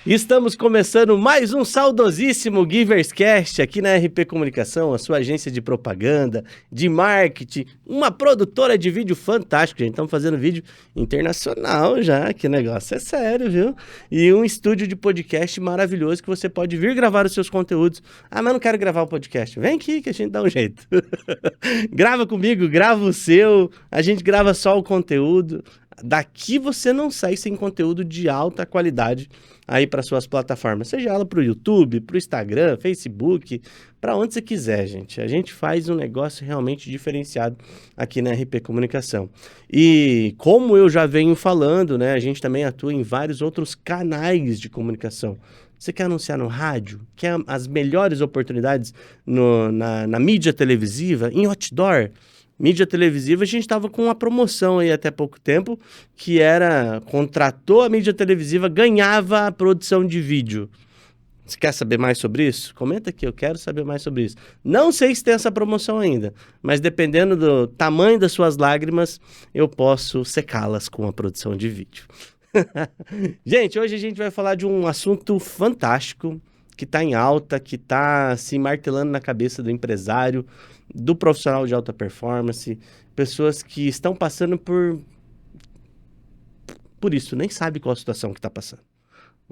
Estamos começando mais um saudosíssimo Giverscast aqui na RP Comunicação, a sua agência de propaganda, de marketing, uma produtora de vídeo fantástico, gente. Estamos fazendo vídeo internacional já, que negócio é sério, viu? E um estúdio de podcast maravilhoso que você pode vir gravar os seus conteúdos. Ah, mas não quero gravar o podcast. Vem aqui que a gente dá um jeito. Grava comigo, grava o seu, a gente grava só o conteúdo. Daqui você não sai sem conteúdo de alta qualidade aí para suas plataformas, seja ela para o YouTube, para o Instagram, Facebook, para onde você quiser, gente. A gente faz um negócio realmente diferenciado aqui na RP Comunicação. E como eu já venho falando, né, a gente também atua em vários outros canais de comunicação. Você quer anunciar no rádio? Quer as melhores oportunidades na mídia televisiva, em outdoor? Mídia televisiva, a gente estava com uma promoção aí até pouco tempo, que era, contratou a mídia televisiva, ganhava a produção de vídeo. Você quer saber mais sobre isso? Comenta aqui, eu quero saber mais sobre isso. Não sei se tem essa promoção ainda, mas dependendo do tamanho das suas lágrimas, eu posso secá-las com a produção de vídeo. Gente, hoje a gente vai falar de um assunto fantástico, que está em alta, que está se martelando na cabeça do empresário, do profissional de alta performance, pessoas que estão passando por isso, nem sabe qual a situação que está passando.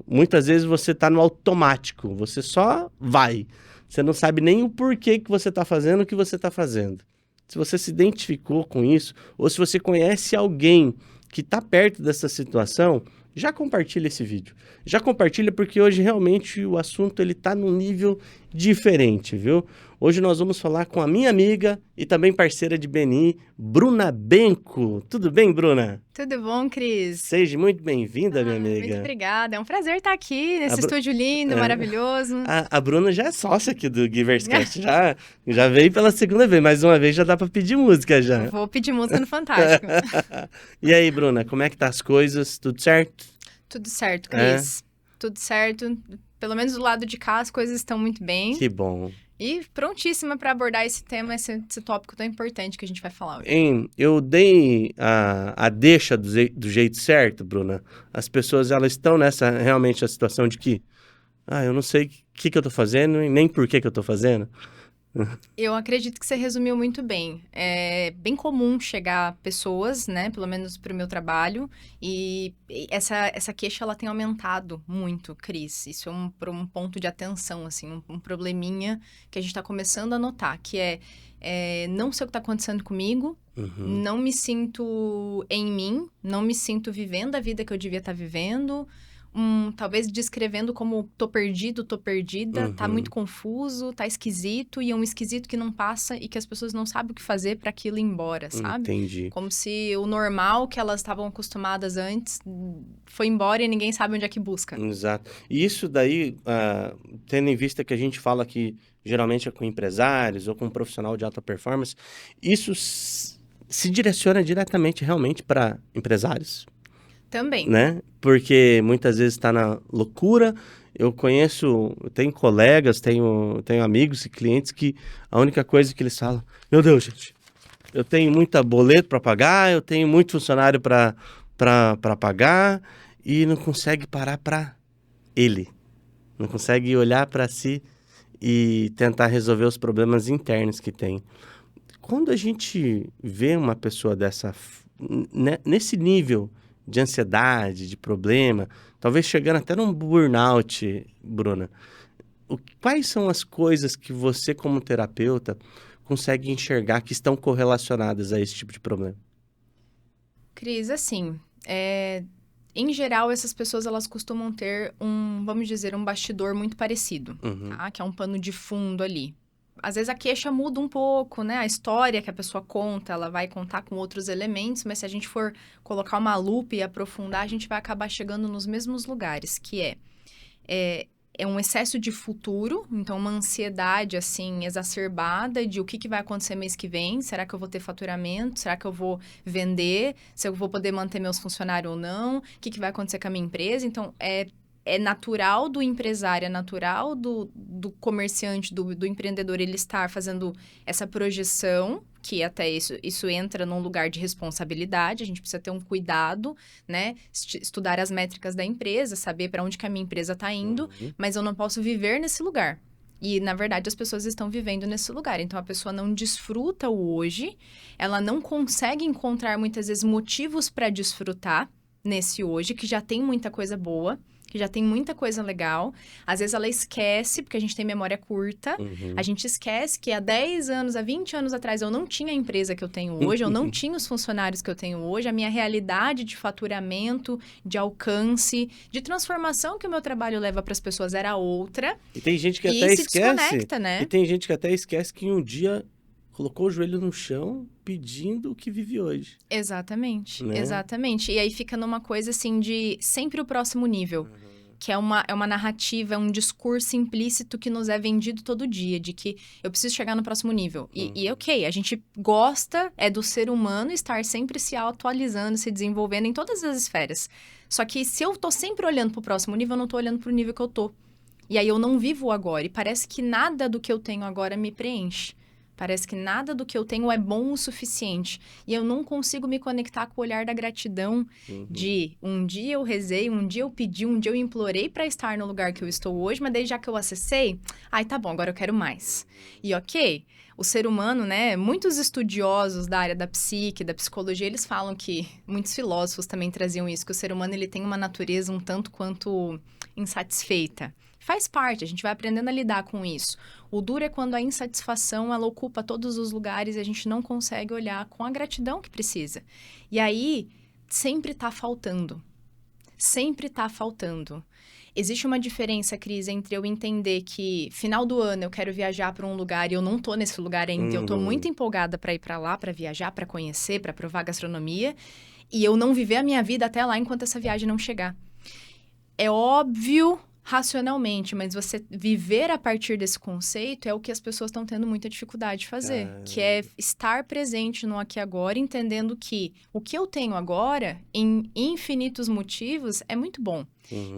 Muitas vezes você está no automático, você só vai. Você não sabe nem o porquê que você está fazendo o que você está fazendo. Se você se identificou com isso, ou se você conhece alguém que está perto dessa situação, já compartilha esse vídeo. Já compartilha porque hoje realmente o assunto ele tá num nível diferente, viu? Hoje nós vamos falar com a minha amiga e também parceira de BNI, Bruna Benco. Tudo bem, Bruna? Tudo bom, Cris? Seja muito bem-vinda, minha amiga. Muito obrigada. É um prazer estar aqui nesse estúdio lindo, maravilhoso. A Bruna já é sócia aqui do Giverscast. já veio pela segunda vez. Mais uma vez já dá para pedir música já. Vou pedir música no Fantástico. E aí, Bruna, como é que tá as coisas? Tudo certo? Tudo certo, Cris. Tudo certo. Pelo menos do lado de cá as coisas estão muito bem. Que bom. E prontíssima para abordar esse tema, esse tópico tão importante que a gente vai falar hoje. Eu dei a deixa do jeito certo, Bruna. As pessoas, elas estão nessa, realmente, a situação de que eu não sei o que eu tô fazendo e nem por que eu tô fazendo. Eu acredito que você resumiu muito bem. É bem comum chegar pessoas, né, pelo menos para o meu trabalho, e essa queixa ela tem aumentado muito, Cris. Isso é um ponto de atenção, assim, um probleminha que a gente está começando a notar, que não sei o que está acontecendo comigo, não me sinto em mim, não me sinto vivendo a vida que eu devia estar vivendo. Talvez descrevendo como tô perdido, tô perdida, tá muito confuso, tá esquisito, e é um esquisito que não passa e que as pessoas não sabem o que fazer para aquilo ir embora, sabe? Entendi. Como se o normal que elas estavam acostumadas antes foi embora e ninguém sabe onde é que busca. Exato. E isso daí, tendo em vista que a gente fala que geralmente é com empresários ou com um profissional de alta performance, isso se direciona diretamente realmente para empresários. Também. Né? Porque muitas vezes está na loucura. Eu tenho colegas, tenho amigos e clientes que a única coisa que eles falam, meu Deus, gente, eu tenho muita boleto para pagar, eu tenho muito funcionário para pagar e não consegue parar para ele. Não consegue olhar para si e tentar resolver os problemas internos que tem. Quando a gente vê uma pessoa dessa, nesse nível de ansiedade, de problema, talvez chegando até num burnout, Bruna, quais são as coisas que você, como terapeuta, consegue enxergar que estão correlacionadas a esse tipo de problema? Cris, assim, em geral, essas pessoas, elas costumam ter vamos dizer, um bastidor muito parecido, tá? Que é um pano de fundo ali. Às vezes a queixa muda um pouco, né? A história que a pessoa conta, ela vai contar com outros elementos, mas se a gente for colocar uma lupa e aprofundar, a gente vai acabar chegando nos mesmos lugares, que é um excesso de futuro, então uma ansiedade, assim, exacerbada de o que vai acontecer mês que vem, será que eu vou ter faturamento, será que eu vou vender, se eu vou poder manter meus funcionários ou não, o que vai acontecer com a minha empresa, então é natural do empresário, é natural do comerciante, do empreendedor, ele estar fazendo essa projeção, que até isso entra num lugar de responsabilidade, a gente precisa ter um cuidado, né? Estudar as métricas da empresa, saber para onde que a minha empresa está indo, mas eu não posso viver nesse lugar. E, na verdade, as pessoas estão vivendo nesse lugar. Então, a pessoa não desfruta o hoje, ela não consegue encontrar, muitas vezes, motivos para desfrutar nesse hoje, que já tem muita coisa boa, que já tem muita coisa legal. Às vezes ela esquece, porque a gente tem memória curta, a gente esquece que há 10 anos, há 20 anos atrás, eu não tinha a empresa que eu tenho hoje, eu não tinha os funcionários que eu tenho hoje, a minha realidade de faturamento, de alcance, de transformação que o meu trabalho leva para as pessoas era outra. E tem gente que e até se esquece, desconecta, né? E tem gente que até esquece que um dia colocou o joelho no chão pedindo o que vive hoje. Exatamente, né? exatamente. E aí fica numa coisa assim de sempre o próximo nível. Que é uma narrativa, é um discurso implícito que nos é vendido todo dia, de que eu preciso chegar no próximo nível. E ok, a gente gosta, do ser humano estar sempre se atualizando, se desenvolvendo em todas as esferas. Só que se eu tô sempre olhando pro próximo nível, eu não tô olhando pro nível que eu tô. E aí eu não vivo o agora. E parece que nada do que eu tenho agora me preenche. Parece que nada do que eu tenho é bom o suficiente. E eu não consigo me conectar com o olhar da gratidão de um dia eu rezei, um dia eu pedi, um dia eu implorei para estar no lugar que eu estou hoje, mas daí já que eu acessei, tá bom, agora eu quero mais. E ok, o ser humano, né, muitos estudiosos da área da psique, da psicologia, eles falam que, muitos filósofos também traziam isso, que o ser humano ele tem uma natureza um tanto quanto insatisfeita. Faz parte, a gente vai aprendendo a lidar com isso. O duro é quando a insatisfação, ela ocupa todos os lugares e a gente não consegue olhar com a gratidão que precisa. E aí, sempre tá faltando. Sempre tá faltando. Existe uma diferença, Cris, entre eu entender que final do ano eu quero viajar para um lugar e eu não tô nesse lugar ainda, eu tô muito empolgada para ir para lá, para viajar, para conhecer, para provar gastronomia, e eu não viver a minha vida até lá enquanto essa viagem não chegar. É óbvio racionalmente, mas você viver a partir desse conceito é o que as pessoas estão tendo muita dificuldade de fazer, que é estar presente no aqui e agora, entendendo que o que eu tenho agora, em infinitos motivos, é muito bom.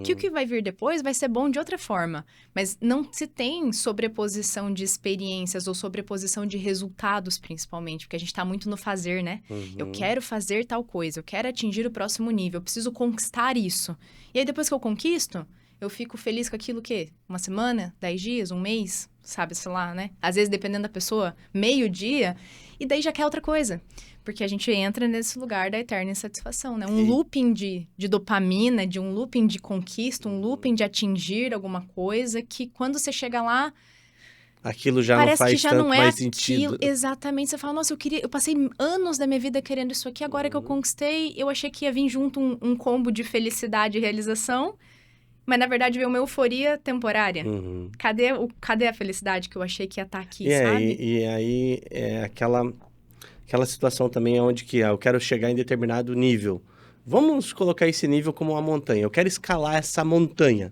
Que o que vai vir depois vai ser bom de outra forma, mas não se tem sobreposição de experiências ou sobreposição de resultados, principalmente, porque a gente está muito no fazer, né? Eu quero fazer tal coisa, eu quero atingir o próximo nível, eu preciso conquistar isso. E aí, depois que eu conquisto, eu fico feliz com aquilo, o quê? Uma semana? 10 dias? Um mês? Sabe, sei lá, né? Às vezes, dependendo da pessoa, meio dia. E daí já quer outra coisa. Porque a gente entra nesse lugar da eterna insatisfação, né? Um looping de dopamina, de um looping de conquista, um looping de atingir alguma coisa que quando você chega lá... Aquilo já não faz tanto mais sentido. Exatamente. Você fala, nossa, eu passei anos da minha vida querendo isso aqui, agora que eu conquistei, eu achei que ia vir junto um combo de felicidade e realização... Mas, na verdade, veio uma euforia temporária. Cadê a felicidade que eu achei que ia estar aqui, sabe? E aí, é aquela situação também onde que eu quero chegar em determinado nível. Vamos colocar esse nível como uma montanha. Eu quero escalar essa montanha.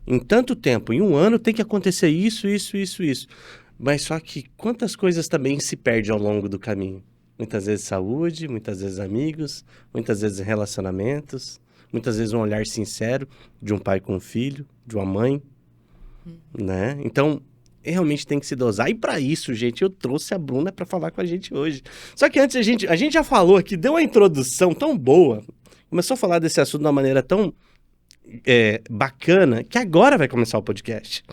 Em tanto tempo, em um ano, tem que acontecer isso. Mas só que quantas coisas também se perdem ao longo do caminho? Muitas vezes saúde, muitas vezes amigos, muitas vezes relacionamentos... Muitas vezes um olhar sincero de um pai com um filho, de uma mãe, né? Então, realmente tem que se dosar. E para isso, gente, eu trouxe a Bruna para falar com a gente hoje. Só que antes a gente já falou aqui, deu uma introdução tão boa, começou a falar desse assunto de uma maneira tão bacana, que agora vai começar o podcast.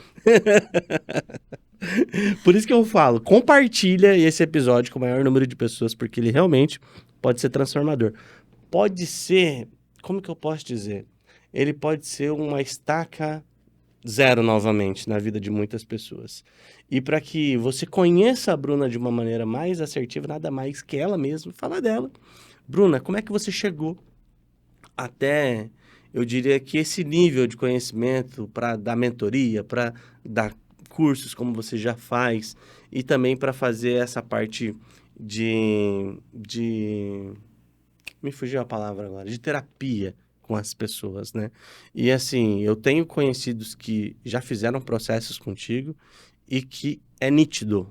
Por isso que eu falo, compartilha esse episódio com o maior número de pessoas, porque ele realmente pode ser transformador. Pode ser... Como que eu posso dizer? Ele pode ser uma estaca zero novamente na vida de muitas pessoas. E para que você conheça a Bruna de uma maneira mais assertiva, nada mais que ela mesma, falar dela. Bruna, como é que você chegou até, eu diria que esse nível de conhecimento para dar mentoria, para dar cursos como você já faz, e também para fazer essa parte de me fugiu a palavra agora, de terapia com as pessoas, né? E assim, eu tenho conhecidos que já fizeram processos contigo e que é nítido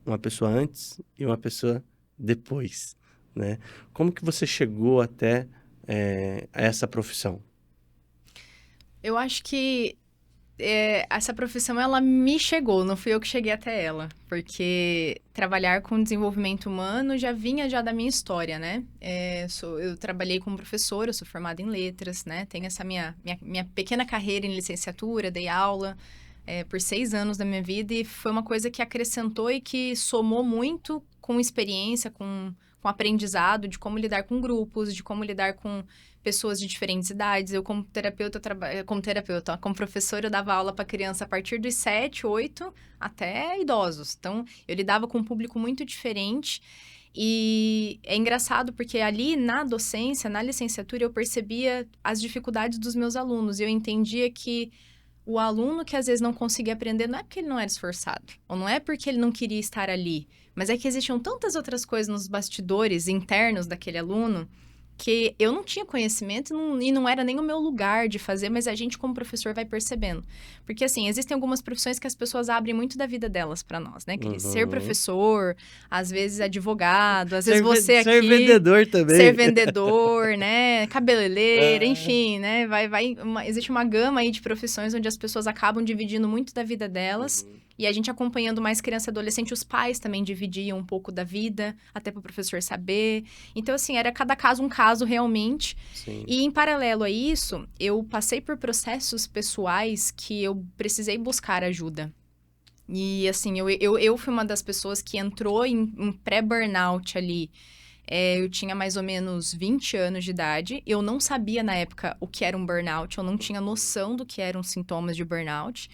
uma pessoa antes e uma pessoa depois, né? Como que você chegou até a essa profissão? Eu acho que essa profissão, ela me chegou, não fui eu que cheguei até ela. Porque trabalhar com desenvolvimento humano já vinha da minha história, né? Eu trabalhei como professora, eu sou formada em letras, né? Tenho essa minha pequena carreira em licenciatura, dei aula por 6 anos da minha vida. E foi uma coisa que acrescentou e que somou muito com experiência, com aprendizado de como lidar com grupos, de como lidar com pessoas de diferentes idades. Eu, como professora, eu dava aula para criança a partir dos 7, 8, até idosos. Então, eu lidava com um público muito diferente. E é engraçado porque ali na docência, na licenciatura, eu percebia as dificuldades dos meus alunos. E eu entendia que o aluno que às vezes não conseguia aprender não é porque ele não era esforçado, ou não é porque ele não queria estar ali, mas é que existiam tantas outras coisas nos bastidores internos daquele aluno que eu não tinha conhecimento e não era nem o meu lugar de fazer, mas a gente como professor vai percebendo. Porque, assim, existem algumas profissões que as pessoas abrem muito da vida delas para nós, né? Cris? Ser professor, às vezes advogado, às vezes você aqui... Ser vendedor também. Ser vendedor, né? Cabeleireira, enfim, né? Existe uma gama aí de profissões onde as pessoas acabam dividindo muito da vida delas. E a gente acompanhando mais criança e adolescente, os pais também dividiam um pouco da vida, até para o professor saber. Então, assim, era cada caso um caso realmente. Sim. E em paralelo a isso, eu passei por processos pessoais que eu precisei buscar ajuda. E, assim, eu fui uma das pessoas que entrou em pré-burnout ali. Eu tinha mais ou menos 20 anos de idade. Eu não sabia na época o que era um burnout, eu não tinha noção do que eram sintomas de burnout.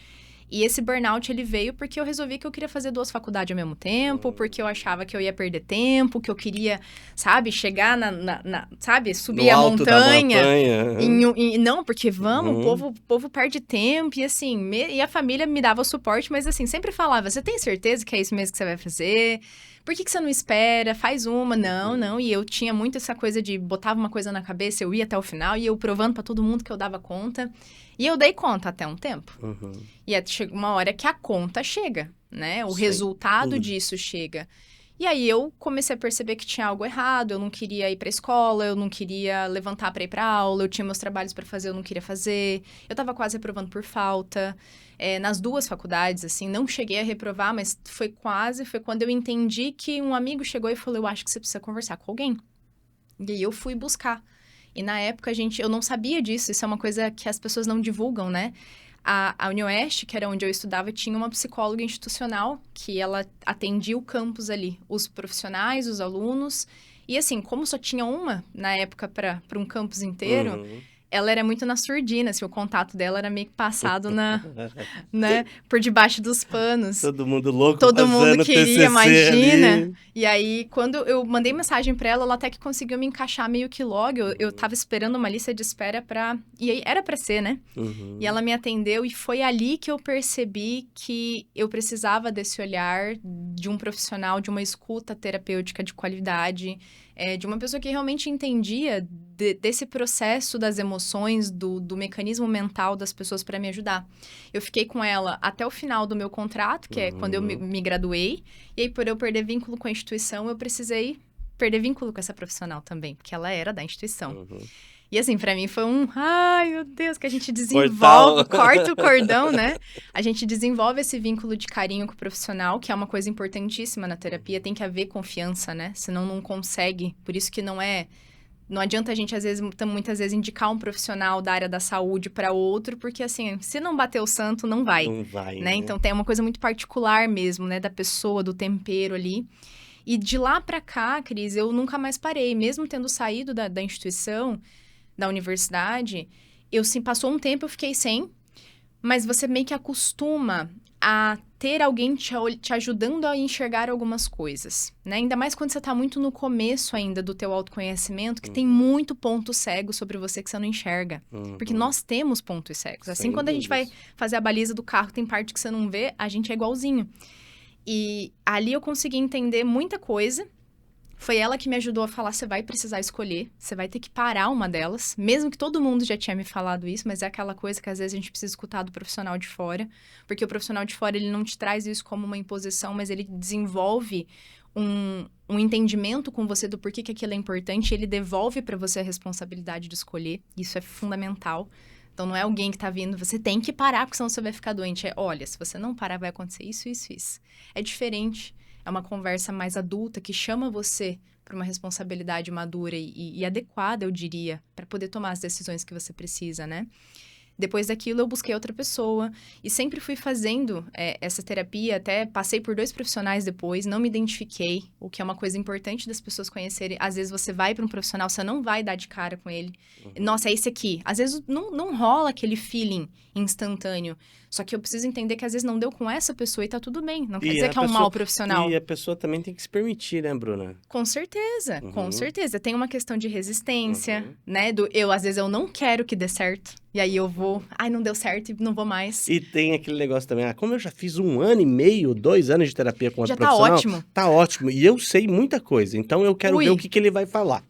E esse burnout, ele veio porque eu resolvi que eu queria fazer 2 faculdades ao mesmo tempo, porque eu achava que eu ia perder tempo, que eu queria, sabe, chegar sabe, subir no a alto montanha. Da montanha. Não, porque o povo perde tempo, e assim, e a família me dava o suporte, mas assim, sempre falava, você tem certeza que é isso mesmo que você vai fazer? Por que você não espera? Faz uma. Não. E eu tinha muito essa coisa de botava uma coisa na cabeça, eu ia até o final, e eu provando pra todo mundo que eu dava conta. E eu dei conta até um tempo. E chega uma hora que a conta chega, né? O resultado disso chega. E aí eu comecei a perceber que tinha algo errado, eu não queria ir pra escola, eu não queria levantar pra ir pra aula, eu tinha meus trabalhos pra fazer, eu não queria fazer. Eu tava quase reprovando por falta. Nas 2 faculdades, assim, não cheguei a reprovar, mas foi quando eu entendi que um amigo chegou e falou, eu acho que você precisa conversar com alguém. E aí eu fui buscar. E na época, eu não sabia disso, isso é uma coisa que as pessoas não divulgam, né? A UniOeste, que era onde eu estudava, tinha uma psicóloga institucional que ela atendia o campus ali, os profissionais, os alunos. E assim, como só tinha uma na época para um campus inteiro, ela era muito na surdina, assim, o contato dela era meio que passado né, por debaixo dos panos. Todo mundo louco, todo mundo queria, TCC imagina. Ali. E aí, quando eu mandei mensagem pra ela, ela até que conseguiu me encaixar meio que logo. Eu tava esperando uma lista de espera e aí, era pra ser, né? E ela me atendeu e foi ali que eu percebi que eu precisava desse olhar de um profissional, de uma escuta terapêutica de qualidade, de uma pessoa que realmente entendia desse processo das emoções, do mecanismo mental das pessoas para me ajudar. Eu fiquei com ela até o final do meu contrato, que é quando eu me graduei, e aí por eu perder vínculo com a instituição, eu precisei perder vínculo com essa profissional também, porque ela era da instituição. E assim, pra mim foi ai meu Deus, que a gente desenvolve, corta o cordão, né? A gente desenvolve esse vínculo de carinho com o profissional, que é uma coisa importantíssima na terapia, tem que haver confiança, né? Senão não consegue, por isso que não adianta a gente, muitas vezes, indicar um profissional da área da saúde para outro, porque, assim, se não bater o santo, não vai. Não vai, né? Então, tem uma coisa muito particular mesmo, né? Da pessoa, do tempero ali. E de lá para cá, Cris, eu nunca mais parei. Mesmo tendo saído da instituição, da universidade, passou um tempo, eu fiquei sem. Mas você meio que acostuma a ter alguém te ajudando a enxergar algumas coisas, né? Ainda mais quando você tá muito no começo ainda do teu autoconhecimento, que tem muito ponto cego sobre você que você não enxerga. Porque nós temos pontos cegos. Assim, quando a gente vai fazer a baliza do carro, tem parte que você não vê, a gente é igualzinho. E ali eu consegui entender muita coisa. Foi ela que me ajudou a falar, você vai precisar escolher, você vai ter que parar uma delas, mesmo que todo mundo já tinha me falado isso, mas é aquela coisa que às vezes a gente precisa escutar do profissional de fora, porque o profissional de fora, ele não te traz isso como uma imposição, mas ele desenvolve um entendimento com você do porquê que aquilo é importante, e ele devolve para você a responsabilidade de escolher, isso é fundamental. Então, não é alguém que tá vindo, você tem que parar, porque senão você vai ficar doente. É, olha, se você não parar, vai acontecer isso, isso, isso. É diferente. É uma conversa mais adulta que chama você para uma responsabilidade madura e adequada, eu diria, para poder tomar as decisões que você precisa, né? Depois daquilo, eu busquei outra pessoa e sempre fui fazendo essa terapia, até passei por 2 profissionais depois, não me identifiquei, o que é uma coisa importante das pessoas conhecerem. Às vezes você vai para um profissional, você não vai dar de cara com ele. Nossa, é esse aqui. Às vezes não rola aquele feeling instantâneo. Só que eu preciso entender que às vezes não deu com essa pessoa e tá tudo bem. Não quer dizer que é um mau profissional. E a pessoa também tem que se permitir, né, Bruna? Com certeza, com certeza. Tem uma questão de resistência, né? Às vezes eu não quero que dê certo. E aí eu vou, não deu certo e não vou mais. E tem aquele negócio também, como eu já fiz 1 ano e meio, 2 anos de terapia com outro já profissional. Tá ótimo. Tá ótimo. E eu sei muita coisa, então eu quero ver o que ele vai falar.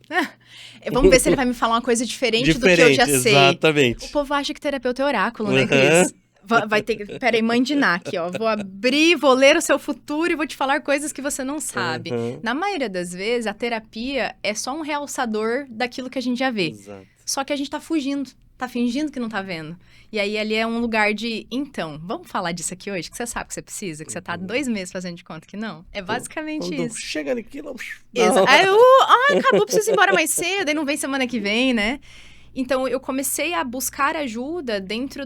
Vamos ver se ele vai me falar uma coisa diferente do que eu já sei. Exatamente. O povo acha que terapeuta é oráculo, né, Cris? Vai ter que... Peraí, mãe de Ná aqui, ó. Vou abrir, vou ler o seu futuro e vou te falar coisas que você não sabe. Na maioria das vezes, a terapia é só um realçador daquilo que a gente já vê. Exato. Só que a gente tá fugindo, tá fingindo que não tá vendo. E aí, ali é um lugar de... Então, vamos falar disso aqui hoje? Que você sabe que você precisa? Que você tá 2 meses fazendo de conta que não? É basicamente Quando isso. chega naquilo... Acabou, preciso ir embora mais cedo. Aí não vem semana que vem, né? Então, eu comecei a buscar ajuda dentro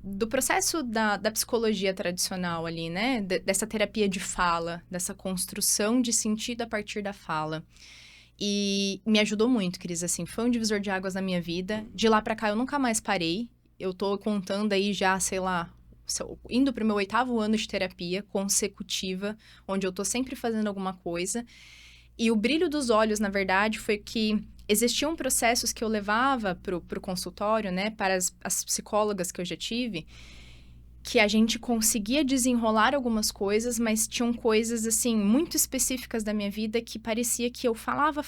do processo da psicologia tradicional ali, né? Dessa terapia de fala, dessa construção de sentido a partir da fala. E me ajudou muito, Cris, assim, foi um divisor de águas na minha vida. De lá pra cá, eu nunca mais parei. Eu tô contando aí já, sei lá, indo pro meu 8º ano de terapia consecutiva, onde eu tô sempre fazendo alguma coisa. E o brilho dos olhos, na verdade, foi que existiam processos que eu levava pro consultório, né, para as psicólogas que eu já tive, que a gente conseguia desenrolar algumas coisas, mas tinham coisas, assim, muito específicas da minha vida que parecia que eu falava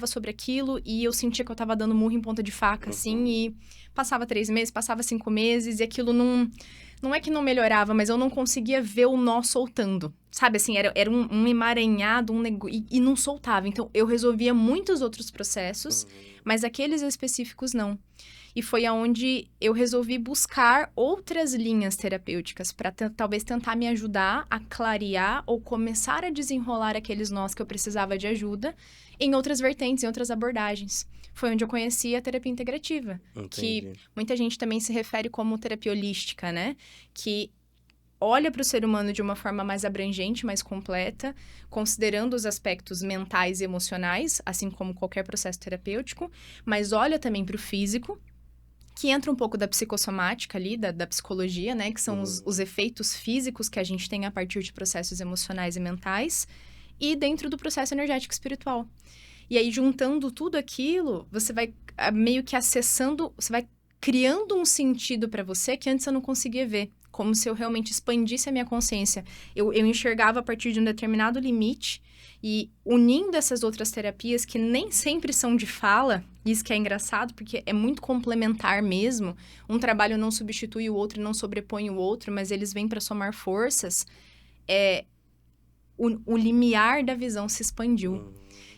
sobre aquilo e eu sentia que eu tava dando murro em ponta de faca, assim, e passava 3 meses, passava 5 meses e aquilo não é que não melhorava, mas eu não conseguia ver o nó soltando. Sabe, assim, era um emaranhado, e não soltava. Então, eu resolvia muitos outros processos, mas aqueles específicos não. E foi aonde eu resolvi buscar outras linhas terapêuticas para talvez tentar me ajudar a clarear ou começar a desenrolar aqueles nós que eu precisava de ajuda em outras vertentes, em outras abordagens. Foi onde eu conheci a terapia integrativa, que muita gente também se refere como terapia holística, né? Que olha para o ser humano de uma forma mais abrangente, mais completa, considerando os aspectos mentais e emocionais, assim como qualquer processo terapêutico, mas olha também para o físico, que entra um pouco da psicossomática ali, da psicologia, né? Que são os efeitos físicos que a gente tem a partir de processos emocionais e mentais, e dentro do processo energético espiritual. E aí, juntando tudo aquilo, você vai meio que acessando, você vai criando um sentido para você que antes eu não conseguia ver. Como se eu realmente expandisse a minha consciência. Eu enxergava a partir de um determinado limite e unindo essas outras terapias que nem sempre são de fala, isso que é engraçado, porque é muito complementar mesmo. Um trabalho não substitui o outro, não sobrepõe o outro, mas eles vêm para somar forças. O limiar da visão se expandiu.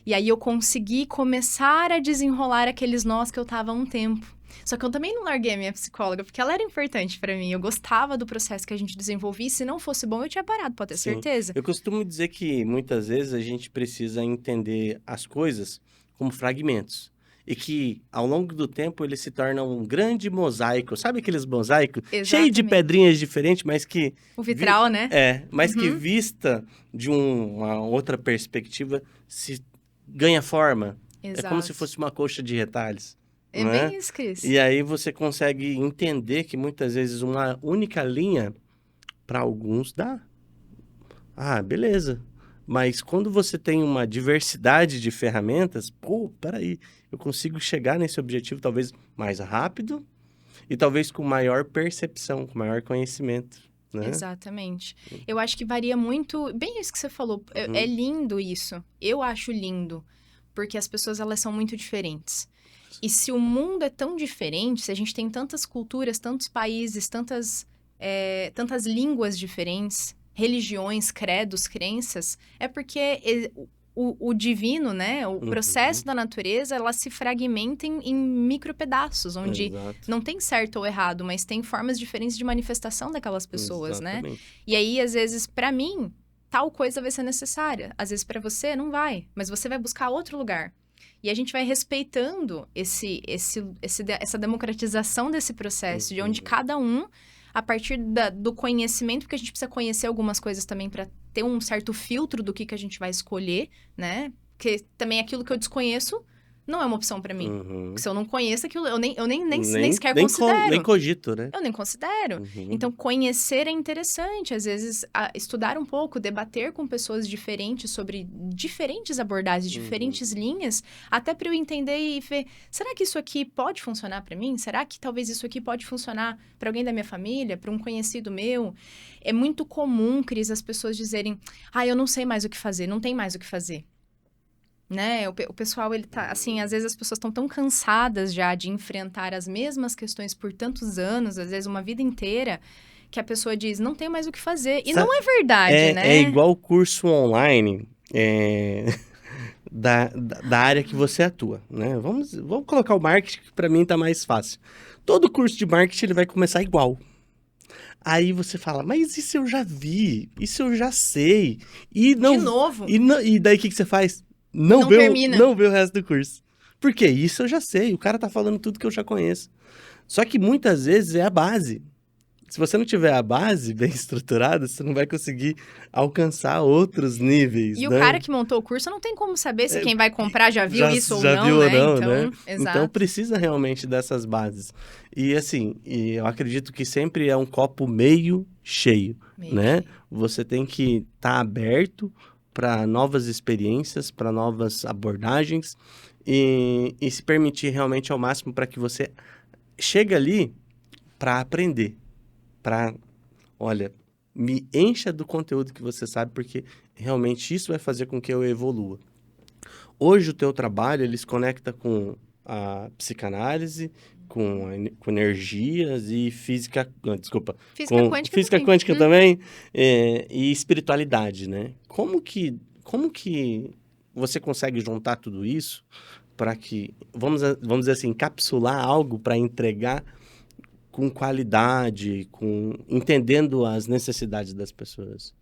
E aí eu consegui começar a desenrolar aqueles nós que eu tava há um tempo. Só que eu também não larguei a minha psicóloga, porque ela era importante pra mim. Eu gostava do processo que a gente desenvolvia, e se não fosse bom, eu tinha parado, pode ter certeza. Eu costumo dizer que, muitas vezes, a gente precisa entender as coisas como fragmentos. E que, ao longo do tempo, eles se tornam um grande mosaico. Sabe aqueles mosaicos? Cheio de pedrinhas diferentes, mas que... O vitral, né? Mas que vista de uma outra perspectiva, se ganha forma. Exato. É como se fosse uma coxa de retalhos. É bem isso, Cris. E aí você consegue entender que muitas vezes uma única linha, para alguns, dá. Beleza. Mas quando você tem uma diversidade de ferramentas, peraí, eu consigo chegar nesse objetivo talvez mais rápido e talvez com maior percepção, com maior conhecimento. Né? Exatamente. Eu acho que varia muito... Bem isso que você falou. É lindo isso. Eu acho lindo. Porque as pessoas, elas são muito diferentes. E se o mundo é tão diferente, se a gente tem tantas culturas, tantos países, tantas línguas diferentes, religiões, credos, crenças, é porque o divino, né? O processo da natureza, ela se fragmenta em micro pedaços, onde não tem certo ou errado, mas tem formas diferentes de manifestação daquelas pessoas, né? E aí, às vezes, para mim, tal coisa vai ser necessária. Às vezes, para você, não vai. Mas você vai buscar outro lugar. E a gente vai respeitando essa democratização desse processo, de onde cada um, a partir do conhecimento, porque a gente precisa conhecer algumas coisas também para ter um certo filtro do que a gente vai escolher, né? Porque também aquilo que eu desconheço não é uma opção para mim. Porque se eu não conheço aquilo, eu nem sequer considero. Nem cogito, né? Eu nem considero. Então, conhecer é interessante. Às vezes, estudar um pouco, debater com pessoas diferentes sobre diferentes abordagens, diferentes linhas, até para eu entender e ver, será que isso aqui pode funcionar para mim? Será que talvez isso aqui pode funcionar para alguém da minha família, para um conhecido meu? É muito comum, Cris, as pessoas dizerem, eu não sei mais o que fazer, não tem mais o que fazer. Né? O pessoal, ele tá, assim, às vezes as pessoas estão tão cansadas já de enfrentar as mesmas questões por tantos anos, às vezes uma vida inteira, que a pessoa diz, não tem mais o que fazer. E não é verdade, né? É igual o curso online da área que você atua, né? Vamos colocar o marketing, que para mim tá mais fácil. Todo curso de marketing, ele vai começar igual. Aí você fala, mas isso eu já vi, isso eu já sei. E não, de novo? E daí o que você faz? Não vê o resto do curso. Por quê? Isso eu já sei. O cara tá falando tudo que eu já conheço. Só que muitas vezes é a base. Se você não tiver a base bem estruturada, você não vai conseguir alcançar outros níveis, E né? o cara que montou o curso não tem como saber se quem vai comprar já viu isso ou não, viu né? Ou não, então, né? Exato. Então, precisa realmente dessas bases. E assim, eu acredito que sempre é um copo meio cheio, né? Você tem que estar aberto para novas experiências, para novas abordagens e se permitir realmente ao máximo para que você chegue ali para aprender, olha, me encha do conteúdo que você sabe, porque realmente isso vai fazer com que eu evolua. Hoje o teu trabalho, ele se conecta com a psicanálise, com energias e física quântica também, e espiritualidade, né? Como que você consegue juntar tudo isso para que, vamos dizer assim, encapsular algo para entregar com qualidade, entendendo as necessidades das pessoas?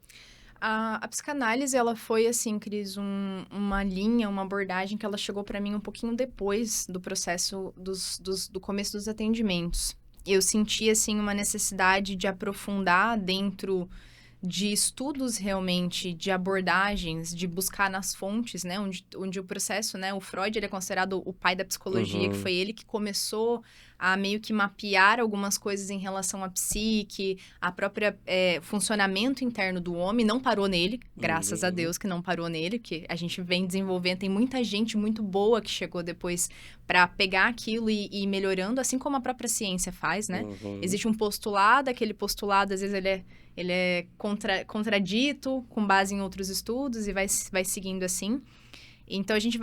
A psicanálise, ela foi, assim, Cris, uma linha, uma abordagem que ela chegou para mim um pouquinho depois do processo do começo dos atendimentos. Eu senti, assim, uma necessidade de aprofundar dentro de estudos realmente, de abordagens, de buscar nas fontes, né? Onde o processo, né? O Freud, ele é considerado o pai da psicologia, que foi ele que começou a meio que mapear algumas coisas em relação à psique, a própria funcionamento interno do homem. Não parou nele, graças a Deus que não parou nele, que a gente vem desenvolvendo. Tem muita gente muito boa que chegou depois para pegar aquilo e ir melhorando, assim como a própria ciência faz, né? Existe um postulado, aquele postulado, às vezes ele é contradito com base em outros estudos e vai seguindo assim. Então, a gente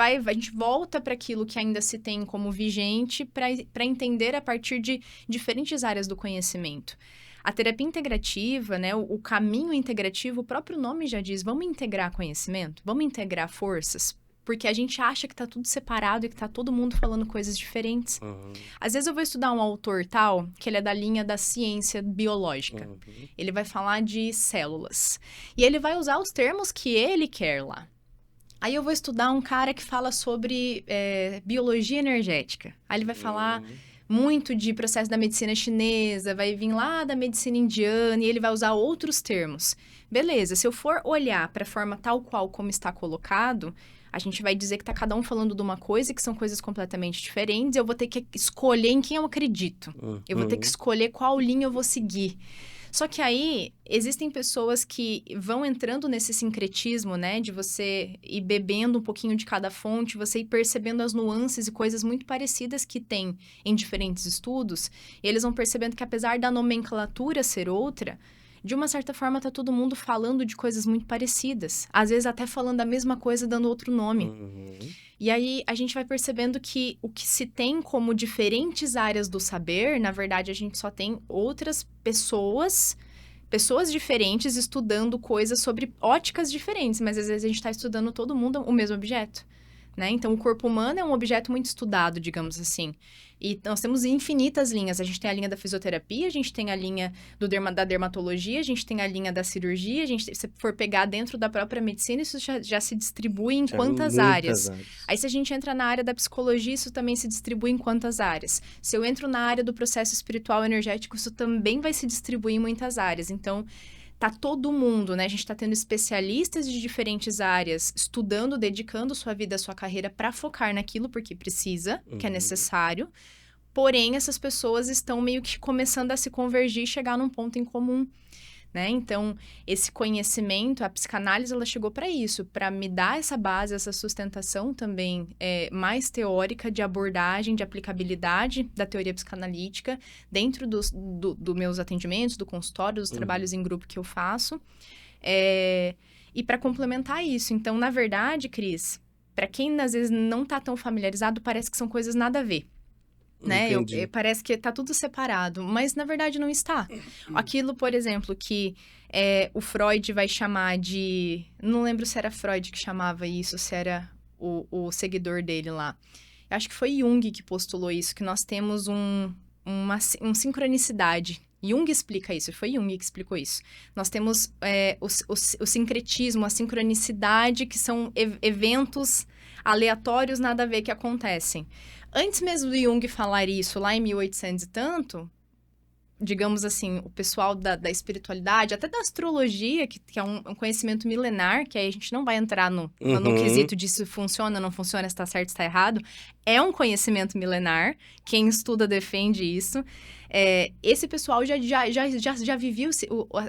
volta para aquilo que ainda se tem como vigente para entender a partir de diferentes áreas do conhecimento. A terapia integrativa, né, o caminho integrativo, o próprio nome já diz, vamos integrar conhecimento? Vamos integrar forças? Porque a gente acha que tá tudo separado e que tá todo mundo falando coisas diferentes. Às vezes eu vou estudar um autor tal, que ele é da linha da ciência biológica. Ele vai falar de células. E ele vai usar os termos que ele quer lá. Aí eu vou estudar um cara que fala sobre biologia energética. Aí ele vai falar muito de processo da medicina chinesa, vai vir lá da medicina indiana e ele vai usar outros termos. Beleza, se eu for olhar para a forma tal qual como está colocado, a gente vai dizer que tá cada um falando de uma coisa e que são coisas completamente diferentes. Eu vou ter que escolher em quem eu acredito. Eu vou ter que escolher qual linha eu vou seguir. Só que aí, existem pessoas que vão entrando nesse sincretismo, né? De você ir bebendo um pouquinho de cada fonte, você ir percebendo as nuances e coisas muito parecidas que tem em diferentes estudos. E eles vão percebendo que apesar da nomenclatura ser outra, de uma certa forma tá todo mundo falando de coisas muito parecidas. Às vezes até falando a mesma coisa, dando outro nome. E aí, a gente vai percebendo que o que se tem como diferentes áreas do saber, na verdade, a gente só tem outras pessoas pessoas diferentes estudando coisas sobre óticas diferentes, mas às vezes a gente está estudando todo mundo o mesmo objeto, né? Então, o corpo humano é um objeto muito estudado, digamos assim. E nós temos infinitas linhas. A gente tem a linha da fisioterapia, a gente tem a linha da dermatologia, a gente tem a linha da cirurgia. Se for pegar dentro da própria medicina, isso já se distribui em quantas áreas. Aí, se a gente entra na área da psicologia, isso também se distribui em quantas áreas. Se eu entro na área do processo espiritual energético, isso também vai se distribuir em muitas áreas. Então, tá todo mundo, né? A gente tá tendo especialistas de diferentes áreas estudando, dedicando sua vida, sua carreira para focar naquilo porque precisa, que é necessário. Porém, essas pessoas estão meio que começando a se convergir e chegar num ponto em comum, né? Então, esse conhecimento, a psicanálise, ela chegou para isso, para me dar essa base, essa sustentação também mais teórica de abordagem, de aplicabilidade da teoria psicanalítica dentro dos meus atendimentos, do consultório, dos trabalhos em grupo que eu faço. E para complementar isso, então, na verdade, Cris, para quem às vezes não está tão familiarizado, parece que são coisas nada a ver. Né? Parece que tá tudo separado, mas na verdade não está. Aquilo, por exemplo, que o Freud vai chamar de... Não lembro se era Freud que chamava isso, se era o seguidor dele lá. Eu acho que foi Jung que postulou isso, que nós temos uma sincronicidade. Jung explica isso, foi Jung que explicou isso. Nós temos o sincretismo, a sincronicidade, que são eventos aleatórios, nada a ver, que acontecem. Antes mesmo do Jung falar isso, lá em 1800 e tanto, digamos assim, o pessoal da espiritualidade, até da astrologia, que é um conhecimento milenar, que aí a gente não vai entrar no quesito de se funciona, não funciona, se está certo, se está errado. É um conhecimento milenar, quem estuda defende isso. Esse pessoal já viveu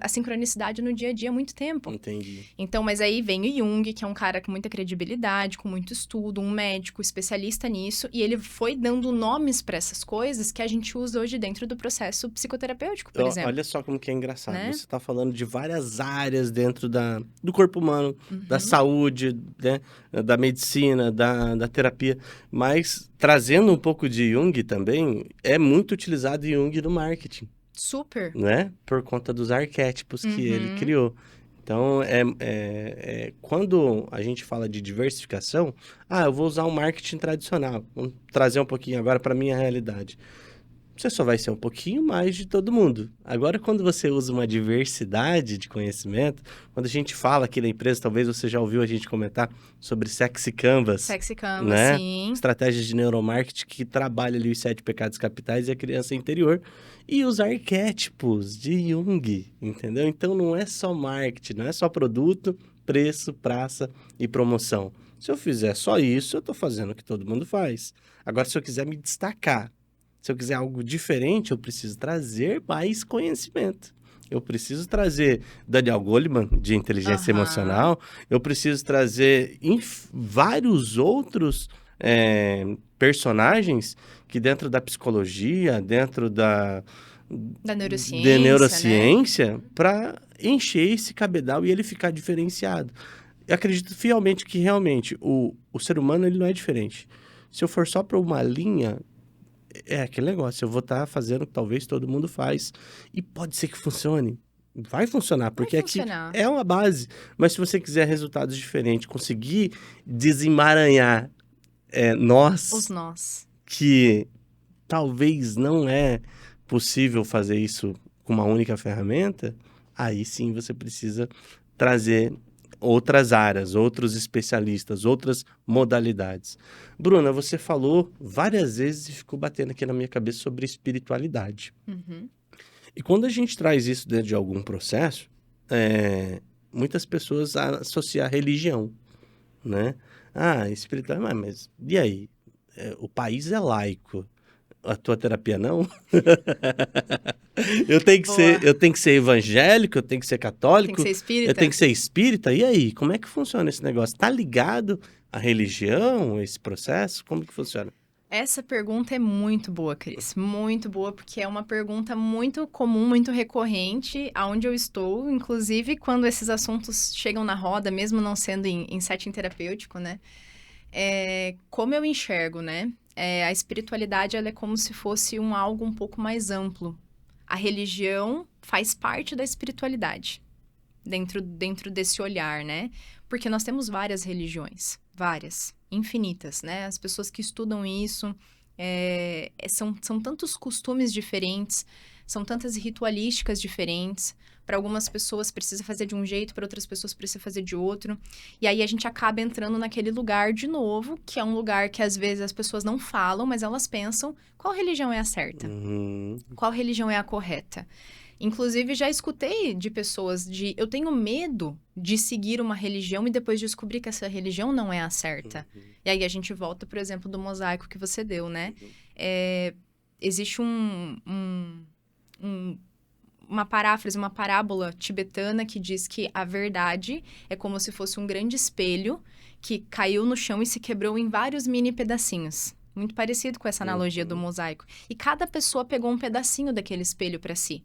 a sincronicidade no dia a dia há muito tempo. Entendi. Então, mas aí vem o Jung, que é um cara com muita credibilidade, com muito estudo, um médico especialista nisso, e ele foi dando nomes para essas coisas que a gente usa hoje dentro do processo psicoterapêutico, por exemplo. Olha só como que é engraçado. Né? Você está falando de várias áreas dentro do corpo humano, da saúde, né? Da medicina, da terapia, mas trazendo um pouco de Jung também, é muito utilizado Jung no marketing. Super. Né? Por conta dos arquétipos que ele criou. Então, quando a gente fala de diversificação, eu vou usar um marketing tradicional. Vamos trazer um pouquinho agora para a minha realidade. Você só vai ser um pouquinho mais de todo mundo. Agora, quando você usa uma diversidade de conhecimento, quando a gente fala aqui na empresa, talvez você já ouviu a gente comentar sobre Sexy Canvas. Sexy Canvas, né? sim. Estratégias de neuromarketing que trabalha ali os 7 pecados capitais e a criança interior. E os arquétipos de Jung, entendeu? Então, não é só marketing, não é só produto, preço, praça e promoção. Se eu fizer só isso, eu estou fazendo o que todo mundo faz. Agora, se eu quiser me destacar, se eu quiser algo diferente, eu preciso trazer mais conhecimento. Eu preciso trazer Daniel Goleman, de inteligência emocional. Eu preciso trazer vários outros personagens que dentro da psicologia, dentro da neurociência, né? Para encher esse cabedal e ele ficar diferenciado. Eu acredito fielmente que realmente o ser humano ele não é diferente. Se eu for só para uma linha... É aquele negócio, eu vou estar fazendo o que talvez todo mundo faz. E pode ser que funcione. Vai funcionar, porque aqui é uma base. Mas se você quiser resultados diferentes, conseguir desemaranhar os nós, que talvez não é possível fazer isso com uma única ferramenta, aí sim você precisa trazer outras áreas, outros especialistas, outras modalidades. Bruna, você falou várias vezes e ficou batendo aqui na minha cabeça sobre espiritualidade. E quando a gente traz isso dentro de algum processo, muitas pessoas associam a religião, né? Espiritualidade, mas e aí? O país é laico. A tua terapia não? Eu tenho que ser evangélico, eu tenho que ser católico, tem que ser espírita. Eu tenho que ser espírita. E aí, como é que funciona esse negócio? Tá ligado à religião, esse processo? Como que funciona? Essa pergunta é muito boa, Cris. Muito boa, porque é uma pergunta muito comum, muito recorrente, aonde eu estou, inclusive quando esses assuntos chegam na roda, mesmo não sendo em setting terapêutico, né? Como eu enxergo, né? A espiritualidade, ela é como se fosse algo um pouco mais amplo, A religião faz parte da espiritualidade, dentro desse olhar, né? Porque nós temos várias religiões, várias, infinitas, né? As pessoas que estudam isso, são tantos costumes diferentes, são tantas ritualísticas diferentes. Para algumas pessoas precisa fazer de um jeito, para outras pessoas precisa fazer de outro. E aí a gente acaba entrando naquele lugar de novo, que é um lugar que às vezes as pessoas não falam, mas elas pensam qual religião é a certa, qual religião é a correta. Inclusive, já escutei de pessoas eu tenho medo de seguir uma religião e depois descobrir que essa religião não é a certa. E aí a gente volta, por exemplo, do mosaico que você deu, né? Existe uma paráfrase, uma parábola tibetana que diz que a verdade é como se fosse um grande espelho que caiu no chão e se quebrou em vários mini pedacinhos. Muito parecido com essa analogia do mosaico. E cada pessoa pegou um pedacinho daquele espelho para si.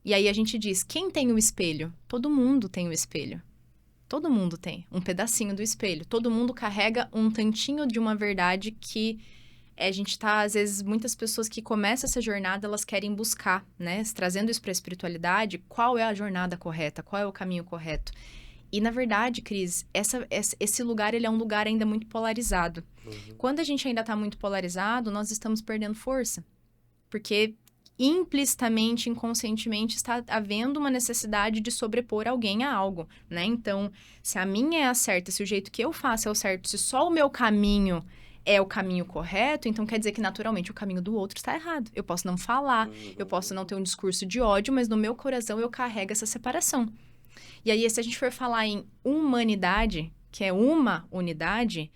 E aí a gente diz, quem tem o espelho? Todo mundo tem o espelho. Todo mundo tem um pedacinho do espelho. Todo mundo carrega um tantinho de uma verdade que a gente tá, às vezes, muitas pessoas que começam essa jornada, elas querem buscar, né? Trazendo isso para a espiritualidade, qual é a jornada correta? Qual é o caminho correto? E, na verdade, Cris, esse lugar, ele é um lugar ainda muito polarizado. Quando a gente ainda está muito polarizado, nós estamos perdendo força. Porque implicitamente, inconscientemente, está havendo uma necessidade de sobrepor alguém a algo, né? Então, se a minha é a certa, se o jeito que eu faço é o certo, se só o meu caminho é o caminho correto, então quer dizer que, naturalmente, o caminho do outro está errado. Eu posso não falar, eu posso não ter um discurso de ódio, mas no meu coração eu carrego essa separação. E aí, se a gente for falar em humanidade, que é uma unidade,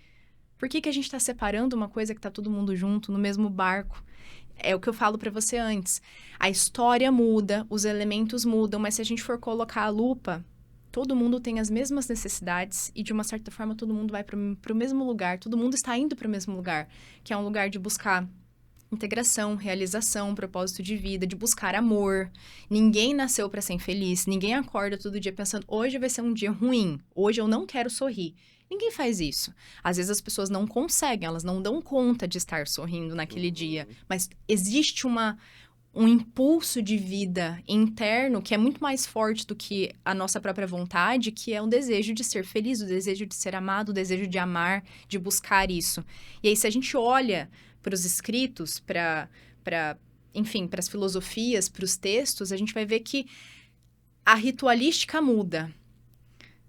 por que a gente está separando uma coisa que está todo mundo junto, no mesmo barco? É o que eu falo para você antes. A história muda, os elementos mudam, mas se a gente for colocar a lupa, todo mundo tem as mesmas necessidades e, de uma certa forma, todo mundo vai para o mesmo lugar. Todo mundo está indo para o mesmo lugar, que é um lugar de buscar integração, realização, propósito de vida, de buscar amor. Ninguém nasceu para ser infeliz. Ninguém acorda todo dia pensando, hoje vai ser um dia ruim. Hoje eu não quero sorrir. Ninguém faz isso. Às vezes as pessoas não conseguem, elas não dão conta de estar sorrindo naquele dia. Mas existe um impulso de vida interno que é muito mais forte do que a nossa própria vontade, que é um desejo de ser feliz, o desejo de ser amado, o desejo de amar, de buscar isso. E aí, se a gente olha para os escritos, enfim, para as filosofias, para os textos, a gente vai ver que a ritualística muda.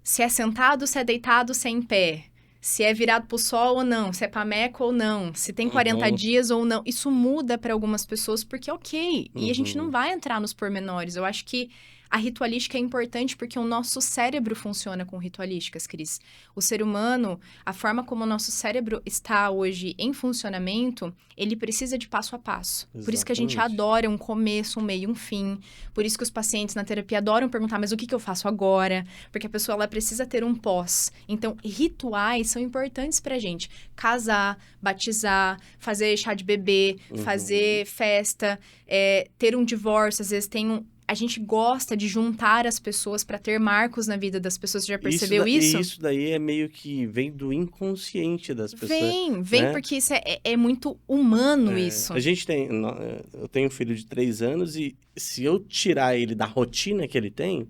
Se é sentado, se é deitado, se é em pé. Se é virado pro sol ou não, se é pameco ou não, se tem 40 dias ou não. Isso muda para algumas pessoas porque ok. E a gente não vai entrar nos pormenores. Eu acho que a ritualística é importante porque o nosso cérebro funciona com ritualísticas, Cris. O ser humano, a forma como o nosso cérebro está hoje em funcionamento, ele precisa de passo a passo. Exatamente. Por isso que a gente adora um começo, um meio, um fim. Por isso que os pacientes na terapia adoram perguntar, mas o que eu faço agora? Porque a pessoa, ela precisa ter um pós. Então, rituais são importantes pra gente. Casar, batizar, fazer chá de bebê, fazer festa, ter um divórcio, às vezes tem a gente gosta de juntar as pessoas para ter marcos na vida das pessoas. Você já percebeu isso? Isso daí é meio que vem do inconsciente das pessoas. Vem, né? Porque isso é muito humano, isso. Eu tenho um filho de 3 anos e se eu tirar ele da rotina que ele tem...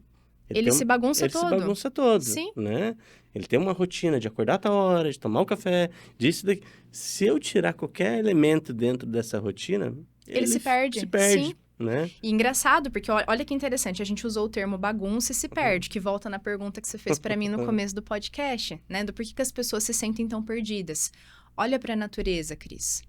Ele se bagunça todo. Ele se bagunça todo, sim. Né? Ele tem uma rotina de acordar a tal hora, de tomar um café, disso daqui. Se eu tirar qualquer elemento dentro dessa rotina... Ele se perde. Se perde. Sim. Né? E engraçado, porque olha que interessante, a gente usou o termo bagunça e se perde, que volta na pergunta que você fez para mim no começo do podcast, né? Do porquê que as pessoas se sentem tão perdidas. Olha para a natureza, Cris.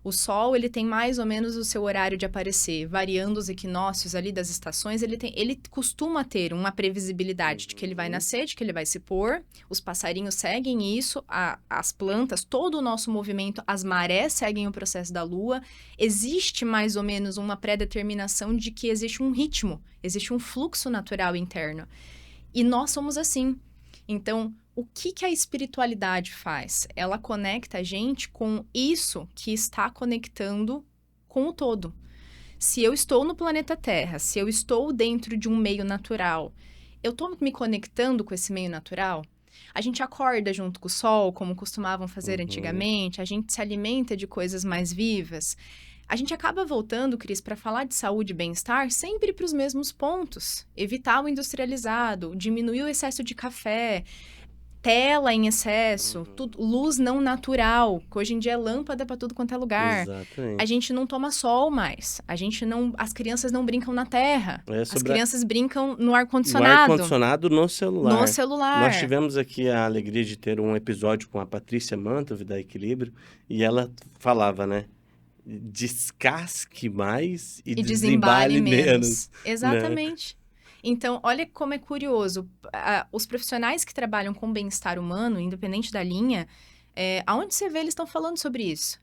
O Sol, ele tem mais ou menos o seu horário de aparecer, variando os equinócios ali das estações, ele costuma ter uma previsibilidade de que ele vai nascer, de que ele vai se pôr, os passarinhos seguem isso, as plantas, todo o nosso movimento, as marés seguem o processo da Lua, existe mais ou menos uma pré-determinação de que existe um ritmo, existe um fluxo natural interno. E nós somos assim. Então, o que a espiritualidade faz? Ela conecta a gente com isso que está conectando com o todo. Se eu estou no planeta Terra, se eu estou dentro de um meio natural, eu estou me conectando com esse meio natural? A gente acorda junto com o sol, como costumavam fazer antigamente, a gente se alimenta de coisas mais vivas. A gente acaba voltando, Cris, para falar de saúde e bem-estar sempre para os mesmos pontos. Evitar o industrializado, diminuir o excesso de café, tela em excesso, luz não natural, que hoje em dia é lâmpada para tudo quanto é lugar. Exatamente. A gente não toma sol mais. As crianças não brincam na terra. As crianças brincam no ar-condicionado. No ar-condicionado no celular. No celular. Nós tivemos aqui a alegria de ter um episódio com a Patrícia Mantov, da Equilíbrio, e ela falava, né? Descasque mais e desembale menos. Exatamente. Né? Então, olha como é curioso. Os profissionais que trabalham com bem-estar humano, independente da linha, aonde você vê, eles estão falando sobre isso.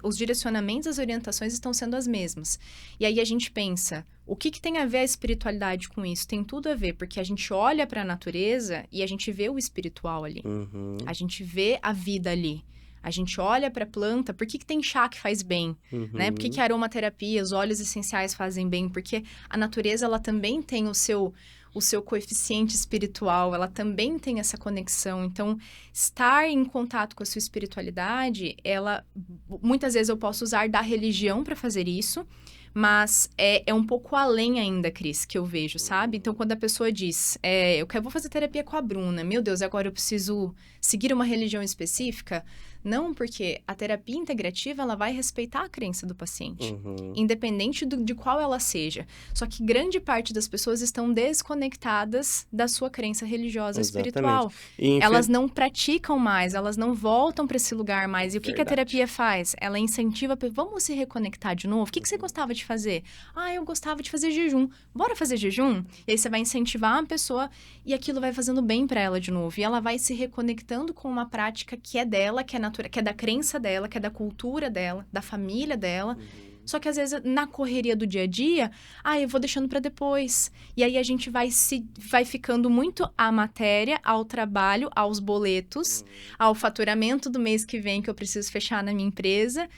Os direcionamentos, as orientações estão sendo as mesmas. E aí a gente pensa, o que tem a ver a espiritualidade com isso? Tem tudo a ver, porque a gente olha para a natureza e a gente vê o espiritual ali. A gente vê a vida ali. A gente olha para a planta, por que tem chá que faz bem? Né? Por que a aromaterapia, os óleos essenciais fazem bem? Porque a natureza, ela também tem o seu coeficiente espiritual, ela também tem essa conexão. Então, estar em contato com a sua espiritualidade, muitas vezes eu posso usar da religião para fazer isso, mas é um pouco além ainda, Cris, que eu vejo, sabe? Então, quando a pessoa diz, vou fazer terapia com a Bruna, meu Deus, agora eu preciso seguir uma religião específica? Não, porque a terapia integrativa, ela vai respeitar a crença do paciente, independente de qual ela seja. Só que grande parte das pessoas estão desconectadas da sua crença religiosa espiritual. Elas não praticam mais, elas não voltam para esse lugar mais. E o que a terapia faz? Ela incentiva, vamos se reconectar de novo? O que você gostava de fazer? Eu gostava de fazer jejum. Bora fazer jejum? E aí você vai incentivar a pessoa e aquilo vai fazendo bem para ela de novo. E ela vai se reconectando com uma prática que é dela, que é da crença dela, que é da cultura dela, da família dela. Só que às vezes na correria do dia a dia, eu vou deixando para depois. E aí a gente vai ficando muito à matéria, ao trabalho, aos boletos, ao faturamento do mês que vem que eu preciso fechar na minha empresa.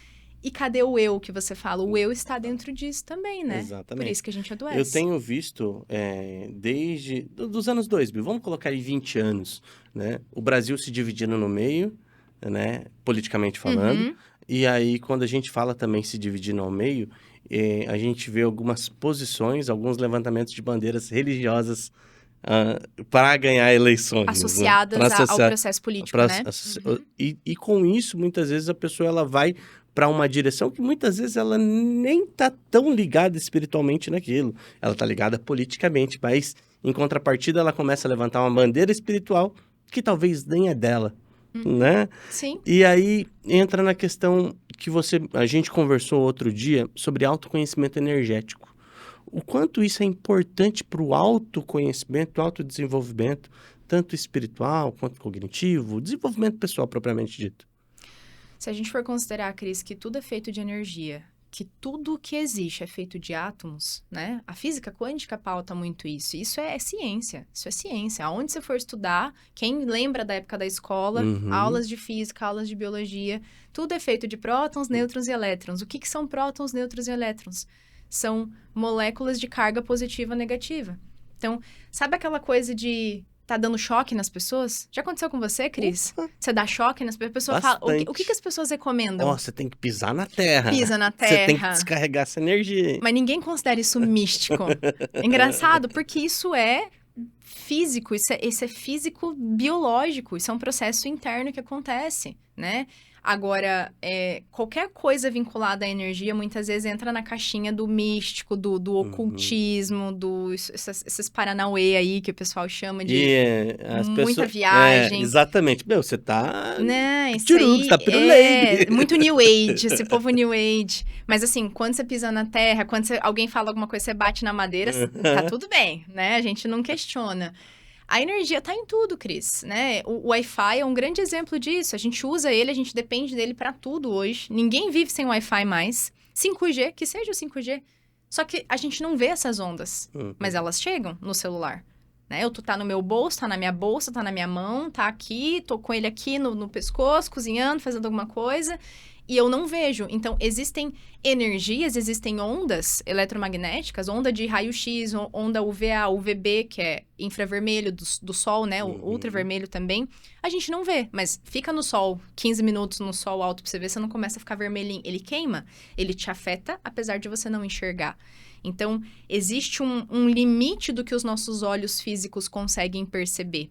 E cadê o eu que você fala? O eu está dentro disso também, né? Exatamente. Por isso que a gente adoece. Eu tenho visto desde os anos 2000, vamos colocar aí 20 anos, né? O Brasil se dividindo no meio, né? Politicamente falando. E aí, quando a gente fala também se dividindo ao meio, a gente vê algumas posições, alguns levantamentos de bandeiras religiosas para ganhar eleições. Associadas, né? Ao processo político, né? E com isso, muitas vezes, a pessoa ela vai para uma direção que muitas vezes ela nem tá tão ligada espiritualmente naquilo. Ela tá ligada politicamente, mas em contrapartida ela começa a levantar uma bandeira espiritual que talvez nem é dela, né? Sim. E aí entra na questão que a gente conversou outro dia sobre autoconhecimento energético. O quanto isso é importante para o autoconhecimento, autodesenvolvimento, tanto espiritual quanto cognitivo, desenvolvimento pessoal propriamente dito. Se a gente for considerar, Cris, que tudo é feito de energia, que tudo que existe é feito de átomos, né? A física quântica pauta muito isso. Isso é ciência. Aonde você for estudar, quem lembra da época da escola, aulas de física, aulas de biologia, tudo é feito de prótons, nêutrons e elétrons. O que são prótons, nêutrons e elétrons? São moléculas de carga positiva ou negativa. Então, sabe aquela coisa de tá dando choque nas pessoas? Já aconteceu com você, Cris? Você dá choque nas pessoas? A pessoa fala, o que as pessoas recomendam? Você tem que pisar na terra. Pisa na terra. Você tem que descarregar essa energia. Mas ninguém considera isso místico. É engraçado, porque isso é físico, isso é físico biológico, isso é um processo interno que acontece, né? Agora, qualquer coisa vinculada à energia, muitas vezes entra na caixinha do místico, do ocultismo, esses paranauê aí que o pessoal chama de muita viagem. Exatamente. Meu, você tá... Né, você tá pirulei. Muito New Age, esse povo New Age. Mas assim, quando você pisa na terra, quando alguém fala alguma coisa, você bate na madeira, tá tudo bem, né? A gente não questiona. A energia tá em tudo, Cris, né? O Wi-Fi é um grande exemplo disso. A gente usa ele, a gente depende dele para tudo hoje. Ninguém vive sem Wi-Fi mais. 5G, que seja o 5G. Só que a gente não vê essas ondas, mas elas chegam no celular, né? Tá no meu bolso, tá na minha bolsa, tá na minha mão, tá aqui, tô com ele aqui no pescoço, cozinhando, fazendo alguma coisa. e eu não vejo. Então, existem energias, existem ondas eletromagnéticas, onda de raio-x, onda UVA, UVB, que é infravermelho do sol, né? O ultravermelho também. A gente não vê, mas fica no sol, 15 minutos no sol alto pra você ver, você não começa a ficar vermelhinho. Ele queima, ele te afeta, apesar de você não enxergar. Então, existe um limite do que os nossos olhos físicos conseguem perceber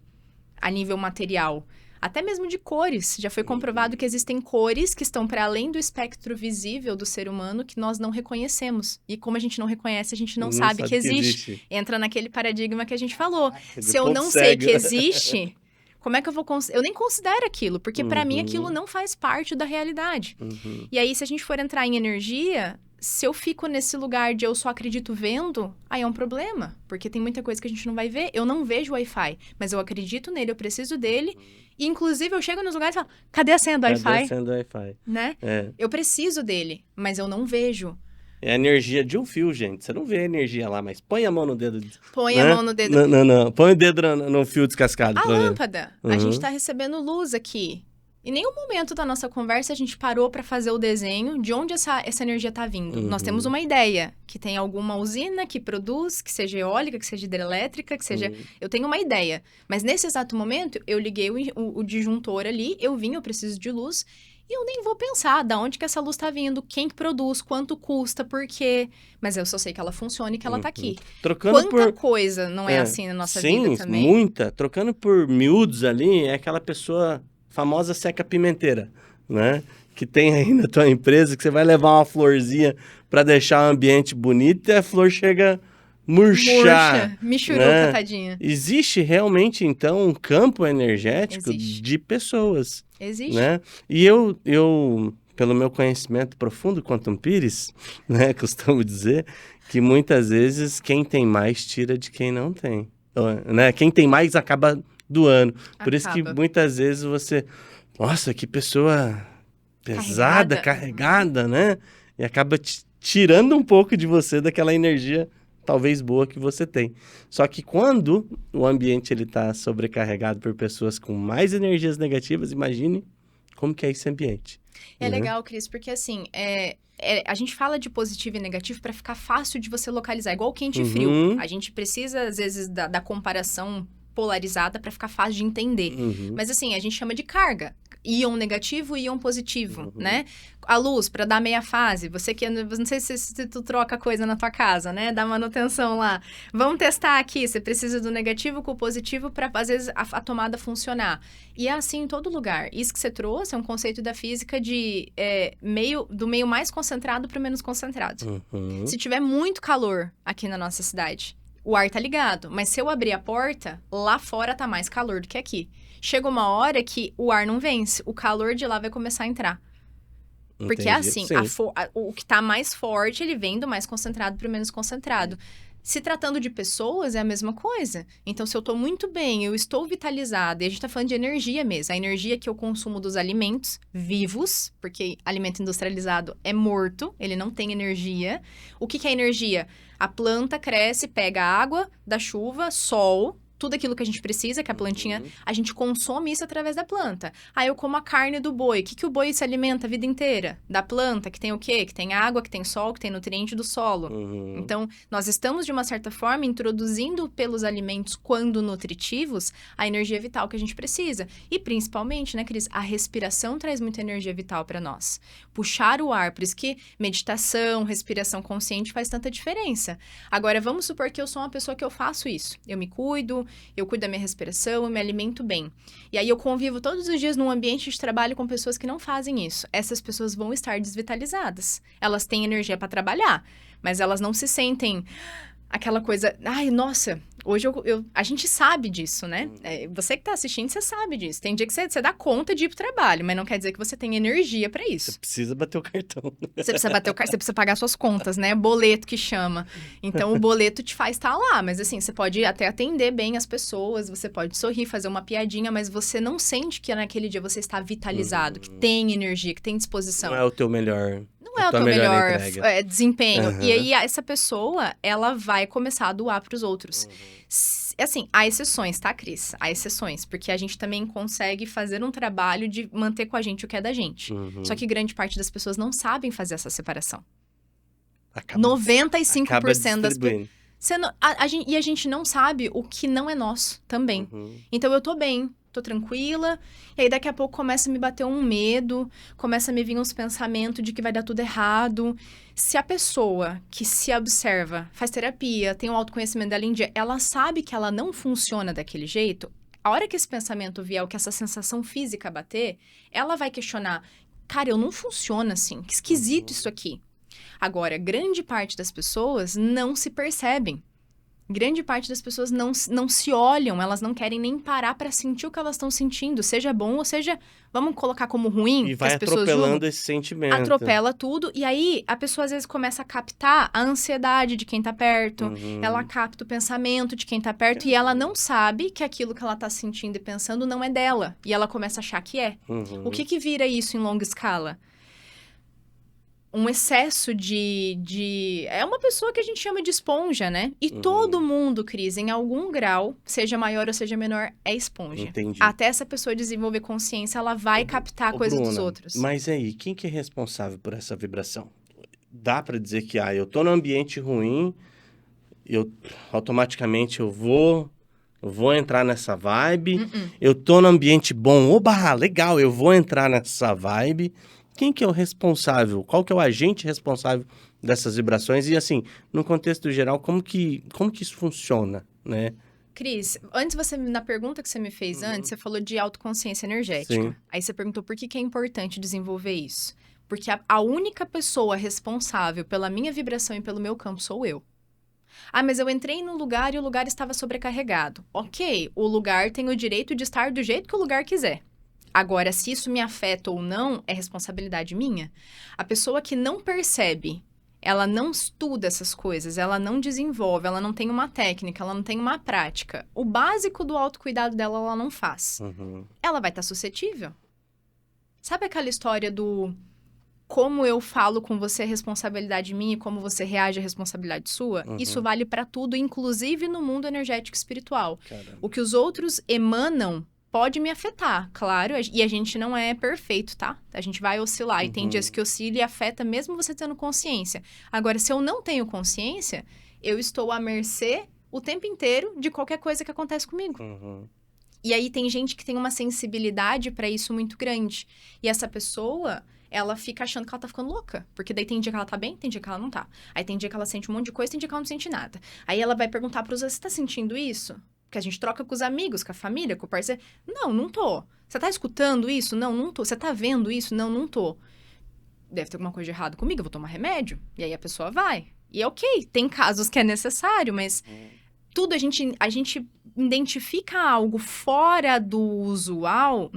a nível material. Até mesmo de cores. Já foi comprovado que existem cores que estão para além do espectro visível do ser humano que nós não reconhecemos. E como a gente não reconhece, a gente não sabe que existe. Entra naquele paradigma que a gente falou. Se eu não sei que existe, como é que eu vou... Eu nem considero aquilo, porque para mim aquilo não faz parte da realidade. E aí, se a gente for entrar em energia... Se eu fico nesse lugar de eu só acredito vendo, aí é um problema. Porque tem muita coisa que a gente não vai ver. Eu não vejo o Wi-Fi, mas eu acredito nele, eu preciso dele. E, inclusive, eu chego nos lugares e falo, cadê a senha do Wi-Fi? Cadê a senha do Wi-Fi? Né? Eu preciso dele, mas eu não vejo. É a energia de um fio, gente. Você não vê a energia lá, mas põe a mão no dedo. Põe a mão no dedo. Não. Põe o dedo no fio descascado. A lâmpada. A gente tá recebendo luz aqui. Em nenhum momento da nossa conversa a gente parou para fazer o desenho de onde essa energia está vindo. Nós temos uma ideia, que tem alguma usina que produz, que seja eólica, que seja hidrelétrica, que seja... Eu tenho uma ideia. Mas nesse exato momento, eu liguei o disjuntor ali, eu preciso de luz, e eu nem vou pensar de onde que essa luz está vindo, quem que produz, quanto custa, por quê. Mas eu só sei que ela funciona e que ela está aqui. Quanta coisa não é assim na nossa vida também? Sim, muita. Trocando por miúdos ali, é aquela pessoa... famosa seca-pimenteira, né? Que tem aí na tua empresa, que você vai levar uma florzinha para deixar o ambiente bonito e a flor chega murchar. Michuruca, né? Tadinha. Existe realmente, então, um campo energético de pessoas. Existe. Né? E eu, pelo meu conhecimento profundo quanto pires, né? Costumo dizer que muitas vezes quem tem mais tira de quem não tem. Né? Quem tem mais acaba... do ano. Por isso que muitas vezes você... Nossa, que pessoa pesada, carregada, né? E acaba tirando um pouco de você daquela energia talvez boa que você tem. Só que quando o ambiente ele tá sobrecarregado por pessoas com mais energias negativas, imagine como que é esse ambiente. É legal, Cris, porque assim... a gente fala de positivo e negativo para ficar fácil de você localizar, igual quente e frio. A gente precisa, às vezes, da comparação polarizada para ficar fácil de entender. Mas assim, a gente chama de carga. Íon negativo e íon positivo, né? A luz, para dar meia fase. Você que... Não sei se tu troca coisa na tua casa, né? Dá manutenção lá. Vamos testar aqui. Você precisa do negativo com o positivo para, às vezes, a tomada funcionar. E é assim em todo lugar. Isso que você trouxe é um conceito da física de do meio mais concentrado para o menos concentrado. Se tiver muito calor aqui na nossa cidade... O ar tá ligado, mas se eu abrir a porta, lá fora tá mais calor do que aqui. Chega uma hora que o ar não vence, o calor de lá vai começar a entrar. Porque é assim, o que tá mais forte, ele vem do mais concentrado pro menos concentrado. Se tratando de pessoas, é a mesma coisa. Então, se eu tô muito bem, eu estou vitalizada, e a gente tá falando de energia mesmo, a energia que eu consumo dos alimentos vivos, porque alimento industrializado é morto, ele não tem energia. O que é energia? A planta cresce, pega água da chuva, sol, tudo aquilo que a gente precisa, que a plantinha, a gente consome isso através da planta. Aí eu como a carne do boi. O que o boi se alimenta a vida inteira? Da planta, que tem o quê? Que tem água, que tem sol, que tem nutriente do solo. Então, nós estamos, de uma certa forma, introduzindo pelos alimentos, quando nutritivos, a energia vital que a gente precisa. E, principalmente, né, Cris? A respiração traz muita energia vital para nós. Puxar o ar, por isso que meditação, respiração consciente faz tanta diferença. Agora, vamos supor que eu sou uma pessoa que eu faço isso. Eu me cuido, eu cuido da minha respiração, eu me alimento bem. E aí eu convivo todos os dias num ambiente de trabalho com pessoas que não fazem isso. Essas pessoas vão estar desvitalizadas. Elas têm energia para trabalhar, mas elas não se sentem aquela coisa... Ai, nossa, hoje a gente sabe disso, né? Você que tá assistindo, você sabe disso. Tem dia que você dá conta de ir pro trabalho, mas não quer dizer que você tem energia para isso. Você precisa bater o cartão. Você precisa bater o cartão, você precisa pagar suas contas, né? Boleto que chama. Então, o boleto te faz estar lá, mas assim, você pode até atender bem as pessoas, você pode sorrir, fazer uma piadinha, mas você não sente que naquele dia você está vitalizado, que tem energia, que tem disposição. Não é o teu melhor. não é o tua teu melhor melhor entrega. desempenho. Aham. E aí, essa pessoa, ela vai começar a doar pros outros. Assim, há exceções, tá, Cris? Há exceções, porque a gente também consegue fazer um trabalho de manter com a gente o que é da gente. Só que grande parte das pessoas não sabem fazer essa separação. Acaba 95% das pessoas... distribuindo. E a gente não sabe o que não é nosso também. Então, eu tô bem, tô tranquila, e aí daqui a pouco começa a me bater um medo, começa a me vir uns pensamentos de que vai dar tudo errado. Se a pessoa que se observa, faz terapia, tem o autoconhecimento dela em dia, ela sabe que ela não funciona daquele jeito, a hora que esse pensamento vier, ou que essa sensação física bater, ela vai questionar, cara, eu não funciono assim, que esquisito isso aqui. Agora, grande parte das pessoas não se percebem. Grande parte das pessoas não se olham, elas não querem nem parar pra sentir o que elas estão sentindo, seja bom ou seja, vamos colocar como ruim, E vai atropelando esse sentimento. Atropela tudo, e aí a pessoa às vezes começa a captar a ansiedade de quem tá perto, ela capta o pensamento de quem tá perto, e ela não sabe que aquilo que ela tá sentindo e pensando não é dela, e ela começa a achar que é. O que vira isso em longa escala? Um excesso de... É uma pessoa que a gente chama de esponja, né? E todo mundo, Cris, em algum grau, seja maior ou seja menor, é esponja. Entendi. Até essa pessoa desenvolver consciência, ela vai captar coisas dos outros. Mas aí, quem que é responsável por essa vibração? Dá pra dizer que, eu tô num ambiente ruim, automaticamente eu vou entrar nessa vibe. Eu tô num ambiente bom, oba, legal, eu vou entrar nessa vibe. Quem que é o responsável? Qual que é o agente responsável dessas vibrações? E assim, no contexto geral, como que isso funciona, né? Cris, na pergunta que você me fez antes, você falou de autoconsciência energética. Sim. Aí você perguntou por que é importante desenvolver isso. Porque a única pessoa responsável pela minha vibração e pelo meu campo sou eu. Mas eu entrei num lugar e o lugar estava sobrecarregado. Ok, o lugar tem o direito de estar do jeito que o lugar quiser. Agora, se isso me afeta ou não, é responsabilidade minha. A pessoa que não percebe, ela não estuda essas coisas, ela não desenvolve, ela não tem uma técnica, ela não tem uma prática. O básico do autocuidado dela, ela não faz. Ela vai estar suscetível. Sabe aquela história do como eu falo com você é responsabilidade minha e como você reage é responsabilidade sua? Isso vale para tudo, inclusive no mundo energético e espiritual. Caramba. O que os outros emanam pode me afetar, claro, e a gente não é perfeito, tá? A gente vai oscilar, e tem dias que oscila e afeta mesmo você tendo consciência. Agora, se eu não tenho consciência, eu estou à mercê o tempo inteiro de qualquer coisa que acontece comigo. E aí tem gente que tem uma sensibilidade pra isso muito grande. E essa pessoa, ela fica achando que ela tá ficando louca. Porque daí tem dia que ela tá bem, tem dia que ela não tá. Aí tem dia que ela sente um monte de coisa, tem dia que ela não sente nada. Aí ela vai perguntar pros outros, você tá sentindo isso? Porque a gente troca com os amigos, com a família, com o parceiro. Não tô. Você tá escutando isso? Não tô. Você tá vendo isso? Não tô. Deve ter alguma coisa de errado comigo, eu vou tomar remédio. E aí a pessoa vai. E é ok, tem casos que é necessário, mas tudo a gente identifica algo fora do usual,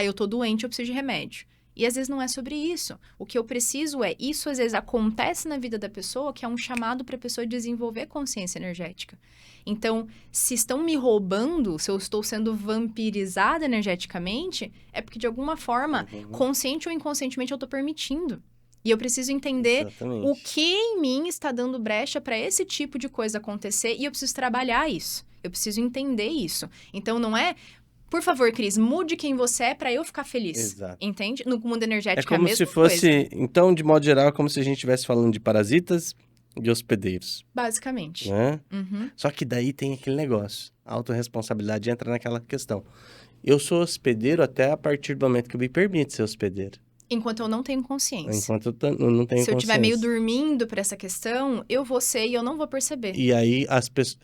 eu tô doente, eu preciso de remédio. E às vezes não é sobre isso. O que eu preciso isso às vezes acontece na vida da pessoa, que é um chamado para a pessoa desenvolver consciência energética. Então, se estão me roubando, se eu estou sendo vampirizada energeticamente, é porque de alguma forma, consciente ou inconscientemente, eu estou permitindo. E eu preciso entender o que em mim está dando brecha para esse tipo de coisa acontecer e eu preciso trabalhar isso. Eu preciso entender isso. Então, não é... Por favor, Cris, mude quem você é pra eu ficar feliz. Exato. Entende? No mundo energético é a mesma como se fosse... coisa. Então, de modo geral, é como se a gente estivesse falando de parasitas e hospedeiros. Basicamente. Né? Só que daí tem aquele negócio. A autorresponsabilidade entra naquela questão. Eu sou hospedeiro até a partir do momento que eu me permito ser hospedeiro. Enquanto eu não tenho consciência. Enquanto eu não tenho consciência. Se eu estiver meio dormindo pra essa questão, eu vou ser e eu não vou perceber. E aí, as pessoas...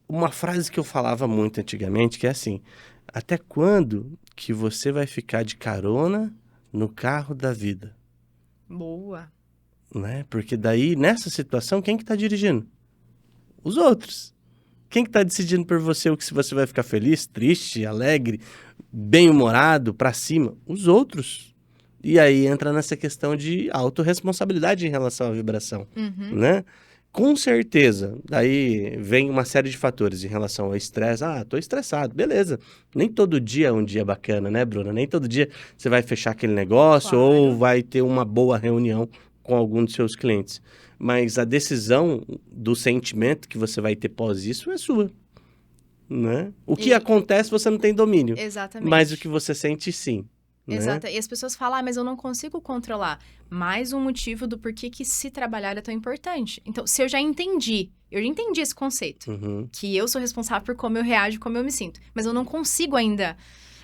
Uma frase que eu falava muito antigamente, que é assim... Até quando que você vai ficar de carona no carro da vida? Boa. Né? Porque daí, nessa situação, quem que tá dirigindo? Os outros. Quem que tá decidindo por você o que se você vai ficar feliz, triste, alegre, bem-humorado, pra cima? Os outros. E aí entra nessa questão de autorresponsabilidade em relação à vibração, né? Com certeza, daí vem uma série de fatores em relação ao estresse. Tô estressado, beleza. Nem todo dia é um dia bacana, né, Bruna? Nem todo dia você vai fechar aquele negócio ou vai ter uma boa reunião com algum dos seus clientes. Mas a decisão do sentimento que você vai ter pós isso é sua, né? O que acontece você não tem domínio. Exatamente. Mas o que você sente, sim. Né? Exato. E as pessoas falam, mas eu não consigo controlar. Mais um motivo do porquê que se trabalhar é tão importante. Então, se eu já entendi esse conceito, que eu sou responsável por como eu reajo, como eu me sinto, mas eu não consigo ainda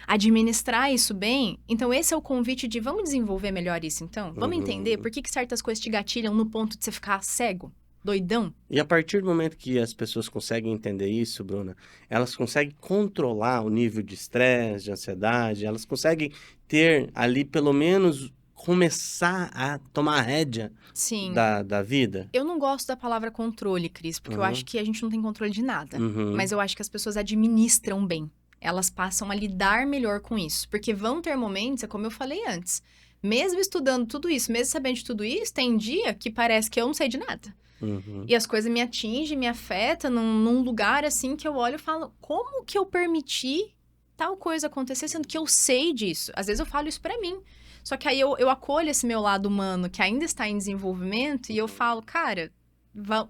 administrar isso bem, então esse é o convite de vamos desenvolver melhor isso, então? Vamos entender por que certas coisas te gatilham no ponto de você ficar cego? Doidão? E a partir do momento que as pessoas conseguem entender isso, Bruna, elas conseguem controlar o nível de estresse, de ansiedade, elas conseguem ter ali, pelo menos, começar a tomar a rédea da vida. Eu não gosto da palavra controle, Cris, porque eu acho que a gente não tem controle de nada. Mas eu acho que as pessoas administram bem. Elas passam a lidar melhor com isso. Porque vão ter momentos, é como eu falei antes, mesmo estudando tudo isso, mesmo sabendo de tudo isso, tem dia que parece que eu não sei de nada. E as coisas me atingem, me afetam num lugar assim que eu olho e falo, como que eu permiti tal coisa acontecer, sendo que eu sei disso? Às vezes eu falo isso pra mim. Só que aí eu acolho esse meu lado humano que ainda está em desenvolvimento e eu falo, cara,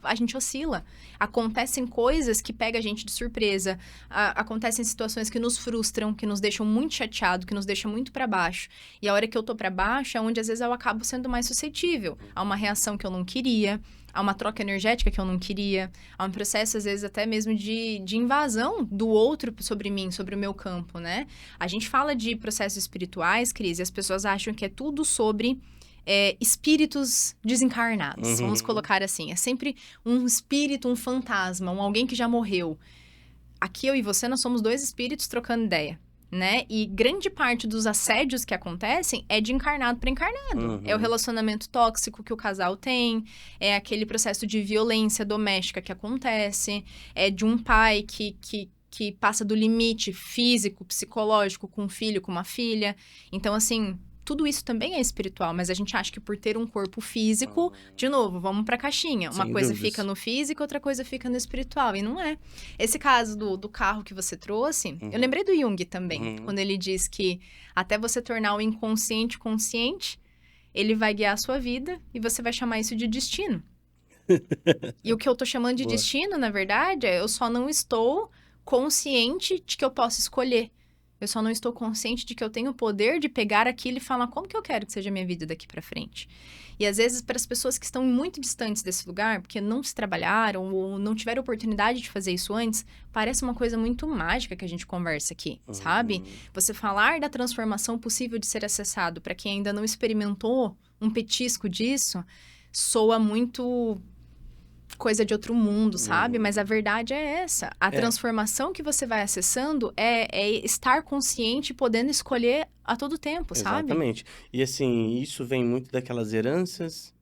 a gente oscila. Acontecem coisas que pegam a gente de surpresa. Acontecem situações que nos frustram, que nos deixam muito chateado, que nos deixam muito pra baixo. E a hora que eu tô pra baixo é onde às vezes eu acabo sendo mais suscetível a uma reação que eu não queria, a uma troca energética que eu não queria, a um processo, às vezes, até mesmo de invasão do outro sobre mim, sobre o meu campo, né? A gente fala de processos espirituais, Cris, e as pessoas acham que é tudo sobre espíritos desencarnados, vamos colocar assim. É sempre um espírito, um fantasma, alguém que já morreu. Aqui eu e você, nós somos dois espíritos trocando ideia, né? E grande parte dos assédios que acontecem é de encarnado para encarnado. É o relacionamento tóxico que o casal tem, é aquele processo de violência doméstica que acontece, é de um pai que passa do limite físico, psicológico com um filho, com uma filha. Então, assim, tudo isso também é espiritual, mas a gente acha que por ter um corpo físico, de novo, vamos pra caixinha. Uma coisa fica no físico, outra coisa fica no espiritual, e não é. Esse caso do carro que você trouxe, eu lembrei do Jung também, quando ele diz que até você tornar o inconsciente consciente, ele vai guiar a sua vida e você vai chamar isso de destino. E o que eu tô chamando de destino, na verdade, é eu só não estou consciente de que eu posso escolher. Eu só não estou consciente de que eu tenho o poder de pegar aquilo e falar como que eu quero que seja a minha vida daqui pra frente. E às vezes, para as pessoas que estão muito distantes desse lugar, porque não se trabalharam ou não tiveram oportunidade de fazer isso antes, parece uma coisa muito mágica que a gente conversa aqui, sabe? Você falar da transformação possível de ser acessado para quem ainda não experimentou um petisco disso, soa muito coisa de outro mundo, sabe? Mas a verdade é essa. A transformação que você vai acessando é estar consciente e podendo escolher a todo tempo, sabe? Exatamente. E assim, isso vem muito daquelas heranças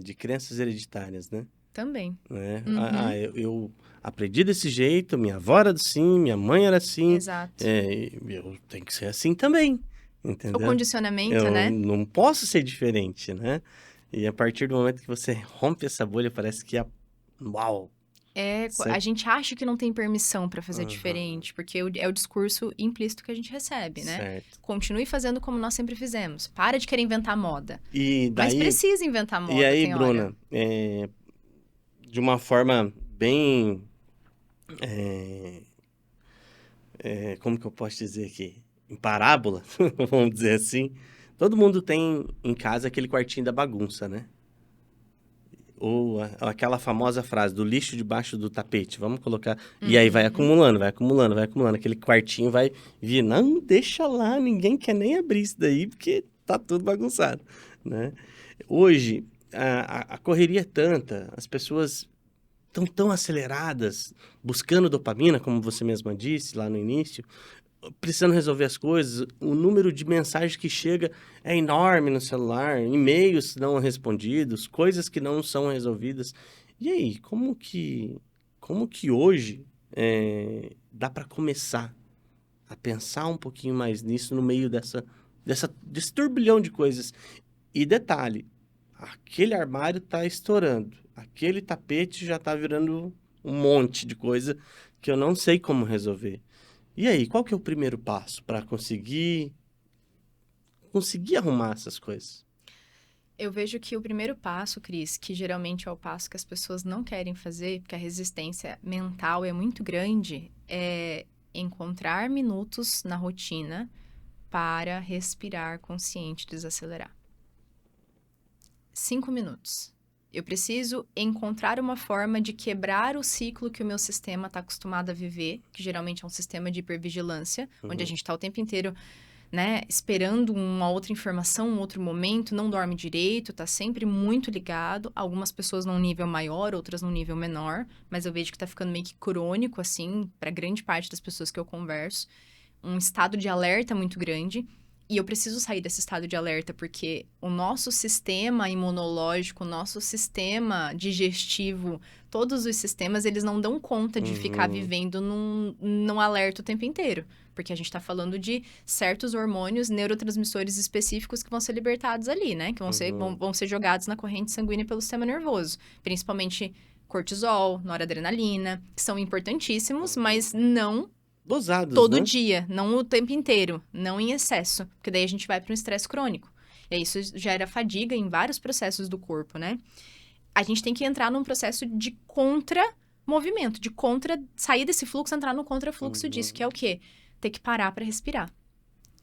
de crenças hereditárias, né? Também. Né? Eu aprendi desse jeito, minha avó era assim, minha mãe era assim. Exato. Eu tenho que ser assim também, entendeu? O condicionamento, né? Eu não posso ser diferente, né? E a partir do momento que você rompe essa bolha, parece que uau! A gente acha que não tem permissão para fazer diferente, porque é o discurso implícito que a gente recebe, né? Certo. Continue fazendo como nós sempre fizemos. Para de querer inventar moda. E daí, mas precisa inventar moda, E aí, tem Bruna, de uma forma bem... como que eu posso dizer aqui? Em parábola, vamos dizer assim. Todo mundo tem em casa aquele quartinho da bagunça, né? Ou aquela famosa frase do lixo debaixo do tapete, vamos colocar... E aí vai acumulando, vai acumulando, vai acumulando. Aquele quartinho vai vir, não, deixa lá, ninguém quer nem abrir isso daí, porque tá tudo bagunçado, né? Hoje, a correria é tanta, as pessoas estão tão aceleradas, buscando dopamina, como você mesma disse lá no início, precisando resolver as coisas, o número de mensagens que chega é enorme no celular, e-mails não respondidos, coisas que não são resolvidas. E aí, como que hoje dá para começar a pensar um pouquinho mais nisso no meio desse turbilhão de coisas? E detalhe, aquele armário tá estourando, aquele tapete já tá virando um monte de coisa que eu não sei como resolver. E aí, qual que é o primeiro passo para conseguir arrumar essas coisas? Eu vejo que o primeiro passo, Cris, que geralmente é o passo que as pessoas não querem fazer, porque a resistência mental é muito grande, é encontrar minutos na rotina para respirar consciente e desacelerar. 5 minutos. Eu preciso encontrar uma forma de quebrar o ciclo que o meu sistema está acostumado a viver, que geralmente é um sistema de hipervigilância, onde a gente está o tempo inteiro, né, esperando uma outra informação, um outro momento, não dorme direito, tá sempre muito ligado. Algumas pessoas num nível maior, outras num nível menor, mas eu vejo que tá ficando meio que crônico, assim, para grande parte das pessoas que eu converso. Um estado de alerta muito grande. E eu preciso sair desse estado de alerta, porque o nosso sistema imunológico, o nosso sistema digestivo, todos os sistemas, eles não dão conta de ficar vivendo num alerta o tempo inteiro. Porque a gente tá falando de certos hormônios, neurotransmissores específicos que vão ser libertados ali, né? Que vão ser jogados na corrente sanguínea pelo sistema nervoso. Principalmente cortisol, noradrenalina, que são importantíssimos, mas não dosados, todo né? dia, não o tempo inteiro, não em excesso, porque daí a gente vai para um estresse crônico. E aí isso gera fadiga em vários processos do corpo, né? A gente tem que entrar num processo de contra-movimento, de sair desse fluxo, entrar no contra-fluxo disso, que é o quê? Ter que parar para respirar.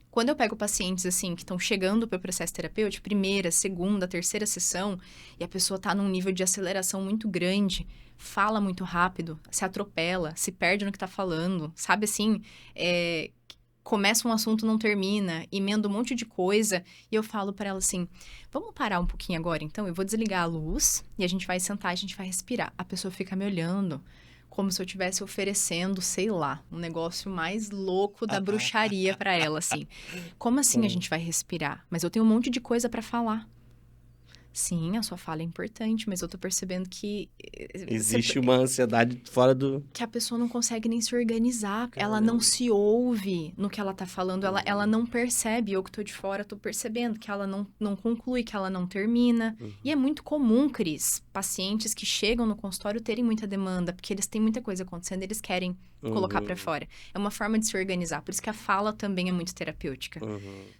Quando eu pego pacientes, assim, que estão chegando para o processo terapêutico, primeira, segunda, terceira sessão, e a pessoa está num nível de aceleração muito grande, fala muito rápido, se atropela, se perde no que está falando, sabe assim? Começa um assunto, não termina, emenda um monte de coisa, e eu falo para ela assim, vamos parar um pouquinho agora, então? Eu vou desligar a luz, e a gente vai sentar, a gente vai respirar. A pessoa fica me olhando, como se eu estivesse oferecendo, sei lá, um negócio mais louco da bruxaria para ela, assim. Como assim a gente vai respirar? Mas eu tenho um monte de coisa para falar. Sim, a sua fala é importante, mas eu tô percebendo que... Existe uma ansiedade fora do... Que a pessoa não consegue nem se organizar, ela não se ouve no que ela tá falando, ela não percebe, eu que tô de fora tô percebendo que ela não conclui, que ela não termina. E é muito comum, Cris, pacientes que chegam no consultório terem muita demanda, porque eles têm muita coisa acontecendo, eles querem colocar pra fora. É uma forma de se organizar, por isso que a fala também é muito terapêutica.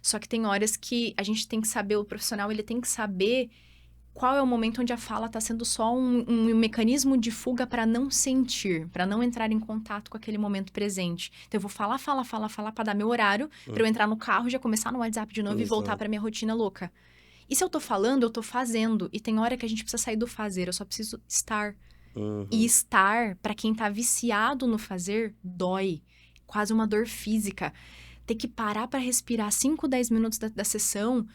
Só que tem horas que a gente tem que saber, o profissional, ele tem que saber qual é o momento onde a fala está sendo só um mecanismo de fuga para não sentir, para não entrar em contato com aquele momento presente. Então, eu vou falar para dar meu horário, para eu entrar no carro, já começar no WhatsApp de novo e voltar para minha rotina louca. E se eu tô falando, eu tô fazendo. E tem hora que a gente precisa sair do fazer, eu só preciso estar. E estar, para quem tá viciado no fazer, dói. Quase uma dor física. Ter que parar para respirar 5, 10 minutos da sessão...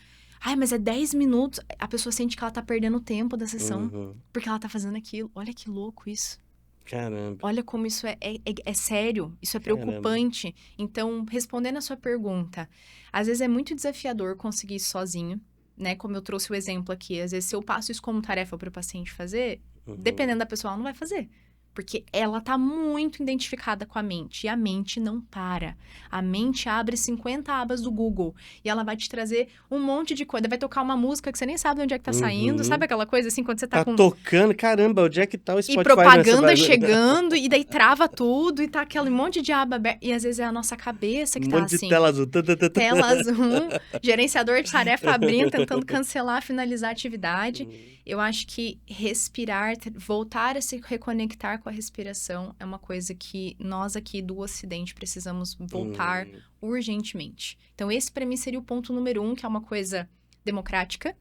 Ai, mas é 10 minutos. A pessoa sente que ela tá perdendo o tempo da sessão. Porque ela tá fazendo aquilo. Olha que louco isso. Caramba. Olha como isso é sério. Isso é preocupante. Caramba. Então, respondendo a sua pergunta, às vezes é muito desafiador conseguir isso sozinho, né? Como eu trouxe o exemplo aqui. Às vezes, se eu passo isso como tarefa para o paciente fazer, dependendo da pessoa, ela não vai fazer. Porque ela tá muito identificada com a mente. E a mente não para. A mente abre 50 abas do Google. E ela vai te trazer um monte de coisa. Vai tocar uma música que você nem sabe onde é que tá saindo. Sabe aquela coisa assim, quando você tá com... tocando, caramba, onde é que tá o Spotify? E propaganda chegando, e daí trava tudo. E tá aquele monte de aba aberta. E às vezes é a nossa cabeça que tá assim. Um monte de tela azul. Tela azul. Gerenciador de tarefa abrindo, tentando cancelar, finalizar a atividade. Eu acho que respirar, voltar a se reconectar com a respiração é uma coisa que nós aqui do Ocidente precisamos voltar urgentemente. Então, esse para mim seria o ponto número 1, que é uma coisa democrática,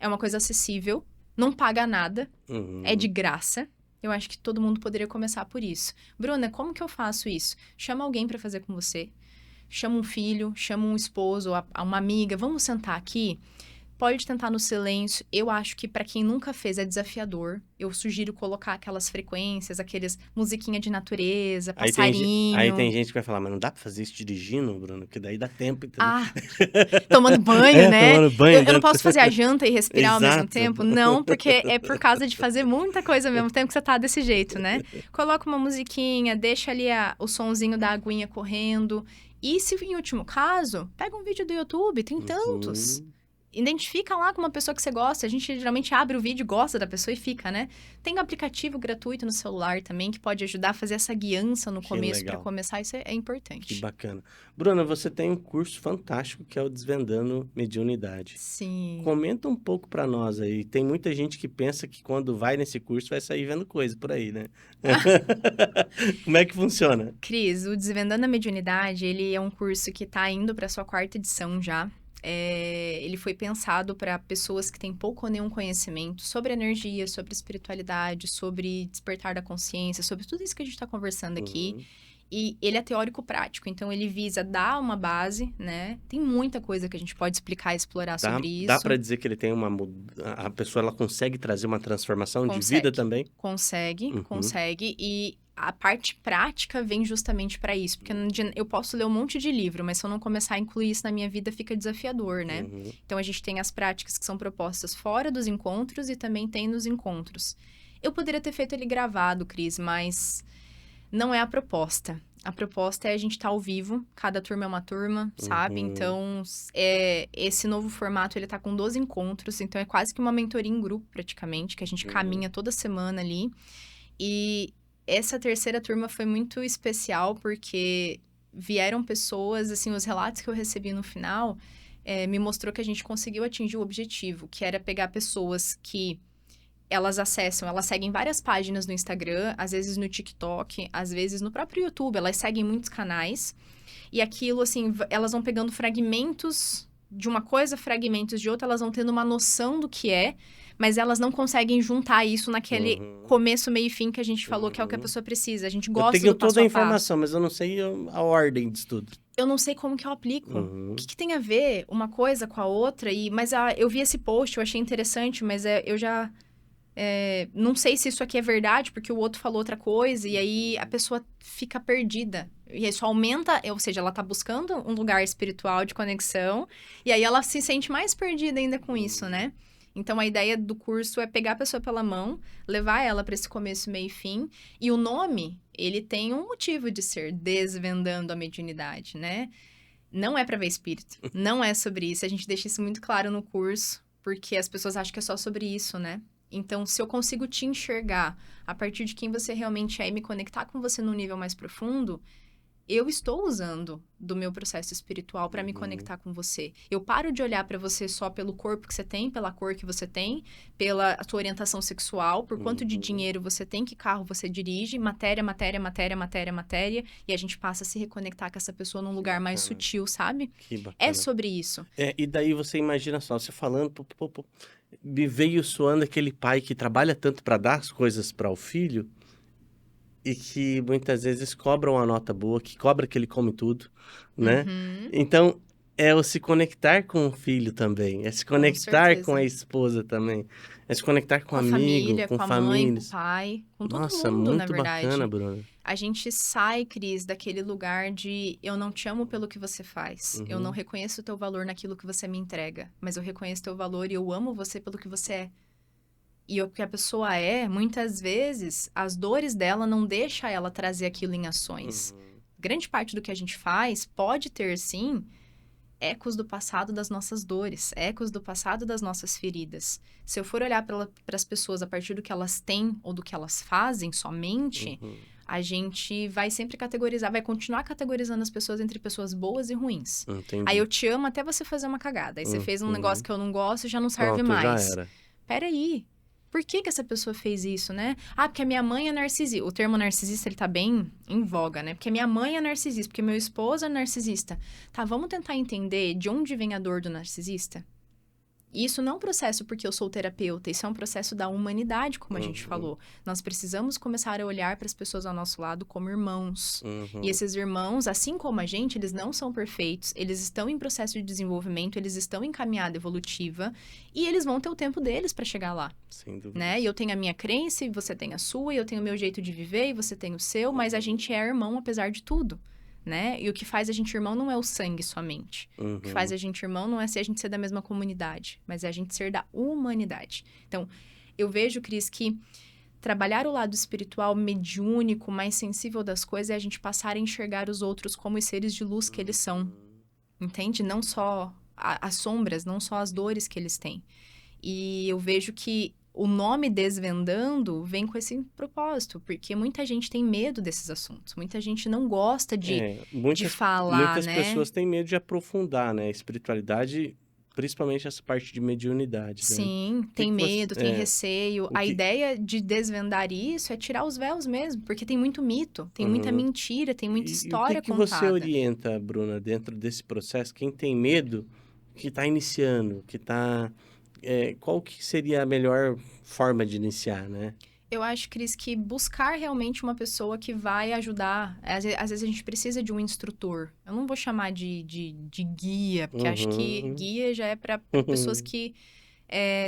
é uma coisa acessível, não paga nada, é de graça. Eu acho que todo mundo poderia começar por isso. Bruna, como que eu faço isso? Chama alguém para fazer com você, chama um filho, chama um esposo, uma amiga, vamos sentar aqui? Pode tentar no silêncio. Eu acho que para quem nunca fez é desafiador. Eu sugiro colocar aquelas frequências, aqueles musiquinha de natureza, passarinho. Aí tem gente que vai falar, mas não dá pra fazer isso dirigindo, Bruno? Porque daí dá tempo. Entendeu? Tomando banho, né? Tomando banho. Eu não posso fazer a janta e respirar ao mesmo tempo? Não, porque é por causa de fazer muita coisa ao mesmo tempo que você tá desse jeito, né? Coloca uma musiquinha, deixa ali o sonzinho da aguinha correndo. E se, em último caso, pega um vídeo do YouTube, tem tantos. identifica lá com uma pessoa que você gosta. A gente geralmente abre o vídeo, gosta da pessoa e fica, né? Tem um aplicativo gratuito no celular também que pode ajudar a fazer essa guiança no começo para começar. Isso é importante. Que bacana. Bruna, você tem um curso fantástico que é o Desvendando Mediunidade. Sim. Comenta um pouco para nós aí. Tem muita gente que pensa que quando vai nesse curso vai sair vendo coisa por aí, né? Como é que funciona? Cris, o Desvendando a Mediunidade, ele é um curso que está indo para sua 4ª edição já. Ele foi pensado para pessoas que têm pouco ou nenhum conhecimento sobre energia, sobre espiritualidade, sobre despertar da consciência, sobre tudo isso que a gente está conversando aqui. E ele é teórico-prático, então ele visa dar uma base, né? Tem muita coisa que a gente pode explicar e explorar sobre isso. Dá para dizer que ele tem a pessoa ela consegue trazer uma transformação de vida também? Consegue. E a parte prática vem justamente para isso. Porque eu posso ler um monte de livro, mas se eu não começar a incluir isso na minha vida, fica desafiador, né? Então, a gente tem as práticas que são propostas fora dos encontros e também tem nos encontros. Eu poderia ter feito ele gravado, Cris, mas não é a proposta. A proposta é a gente estar ao vivo, cada turma é uma turma, sabe? Então, esse novo formato, ele tá com 12 encontros, então é quase que uma mentoria em grupo, praticamente, que a gente caminha toda semana ali. E essa 3ª turma foi muito especial, porque vieram pessoas, assim, os relatos que eu recebi no final, me mostrou que a gente conseguiu atingir o objetivo, que era pegar pessoas que elas seguem várias páginas no Instagram, às vezes no TikTok, às vezes no próprio YouTube, elas seguem muitos canais. E aquilo, assim, elas vão pegando fragmentos de uma coisa, fragmentos de outra, elas vão tendo uma noção do que é, mas elas não conseguem juntar isso naquele começo, meio e fim que a gente falou, que é o que a pessoa precisa. A gente gosta do passo a passo. Eu tenho toda a informação, mas eu não sei a ordem disso tudo. Eu não sei como que eu aplico. O que tem a ver uma coisa com a outra? Mas eu vi esse post, eu achei interessante, mas eu já... não sei se isso aqui é verdade, porque o outro falou outra coisa, e aí a pessoa fica perdida. E isso aumenta, ou seja, ela tá buscando um lugar espiritual de conexão, e aí ela se sente mais perdida ainda com isso, né? Então, a ideia do curso é pegar a pessoa pela mão, levar ela para esse começo, meio e fim. E o nome, ele tem um motivo de ser Desvendando a Mediunidade, né? Não é para ver espírito, não é sobre isso. A gente deixa isso muito claro no curso, porque as pessoas acham que é só sobre isso, né? Então, se eu consigo te enxergar a partir de quem você realmente é e me conectar com você num nível mais profundo, eu estou usando do meu processo espiritual para me conectar com você. Eu paro de olhar para você só pelo corpo que você tem, pela cor que você tem, pela sua orientação sexual, por quanto de dinheiro você tem, que carro você dirige, matéria, e a gente passa a se reconectar com essa pessoa num lugar mais sutil, sabe? Que bacana. É sobre isso. E daí você imagina só, você falando, me veio soando aquele pai que trabalha tanto para dar as coisas para o filho, e que muitas vezes cobra uma nota boa, que cobra que ele come tudo, né? Então, é o se conectar com o filho também, é se conectar com a esposa também, é se conectar com amigo, família, com a famílias. mãe, com o pai, com todo mundo, na verdade. Nossa, muito bacana, Bruna. A gente sai, Cris, daquele lugar de eu não te amo pelo que você faz, eu não reconheço o teu valor naquilo que você me entrega, mas eu reconheço o teu valor e eu amo você pelo que você é. E o que a pessoa é, muitas vezes, as dores dela não deixam ela trazer aquilo em ações. Grande parte do que a gente faz pode ter, sim, ecos do passado das nossas dores, ecos do passado das nossas feridas. Se eu for olhar para as pessoas a partir do que elas têm ou do que elas fazem somente, a gente vai sempre categorizar, vai continuar categorizando as pessoas entre pessoas boas e ruins. Entendi. Aí eu te amo até você fazer uma cagada. Aí você fez um negócio que eu não gosto e já não serve mais. Já era. Peraí. Por que essa pessoa fez isso, né? Ah, porque a minha mãe é narcisista. O termo narcisista, ele tá bem em voga, né? Porque a minha mãe é narcisista, porque meu esposo é narcisista. Tá, vamos tentar entender de onde vem a dor do narcisista? E isso não é um processo porque eu sou terapeuta, isso é um processo da humanidade, como a gente falou. Nós precisamos começar a olhar para as pessoas ao nosso lado como irmãos. E esses irmãos, assim como a gente, eles não são perfeitos, eles estão em processo de desenvolvimento, eles estão em caminhada evolutiva e eles vão ter o tempo deles para chegar lá. Sem dúvida. Né? E eu tenho a minha crença, e você tem a sua, e eu tenho o meu jeito de viver, e você tem o seu, mas a gente é irmão apesar de tudo. Né? E o que faz a gente irmão não é o sangue somente. O que faz a gente irmão não é se a gente ser da mesma comunidade, mas é a gente ser da humanidade. Então, eu vejo, Cris, que trabalhar o lado espiritual mediúnico, mais sensível das coisas, é a gente passar a enxergar os outros como os seres de luz que eles são. Entende? Não só as sombras, não só as dores que eles têm. E eu vejo que o nome Desvendando vem com esse propósito, porque muita gente tem medo desses assuntos, muita gente não gosta de falar, muitas né? pessoas têm medo de aprofundar, né? A espiritualidade, principalmente essa parte de mediunidade, né? Sim, tem medo, tem receio. A ideia de desvendar isso é tirar os véus mesmo, porque tem muito mito, tem muita mentira, tem muita história contada. E o que você orienta, Bruna, dentro desse processo? Quem tem medo, que está iniciando, que está... qual que seria a melhor forma de iniciar, né? Eu acho, Cris, que buscar realmente uma pessoa que vai ajudar. Às vezes a gente precisa de um instrutor. Eu não vou chamar de guia, porque acho que guia já é para pessoas que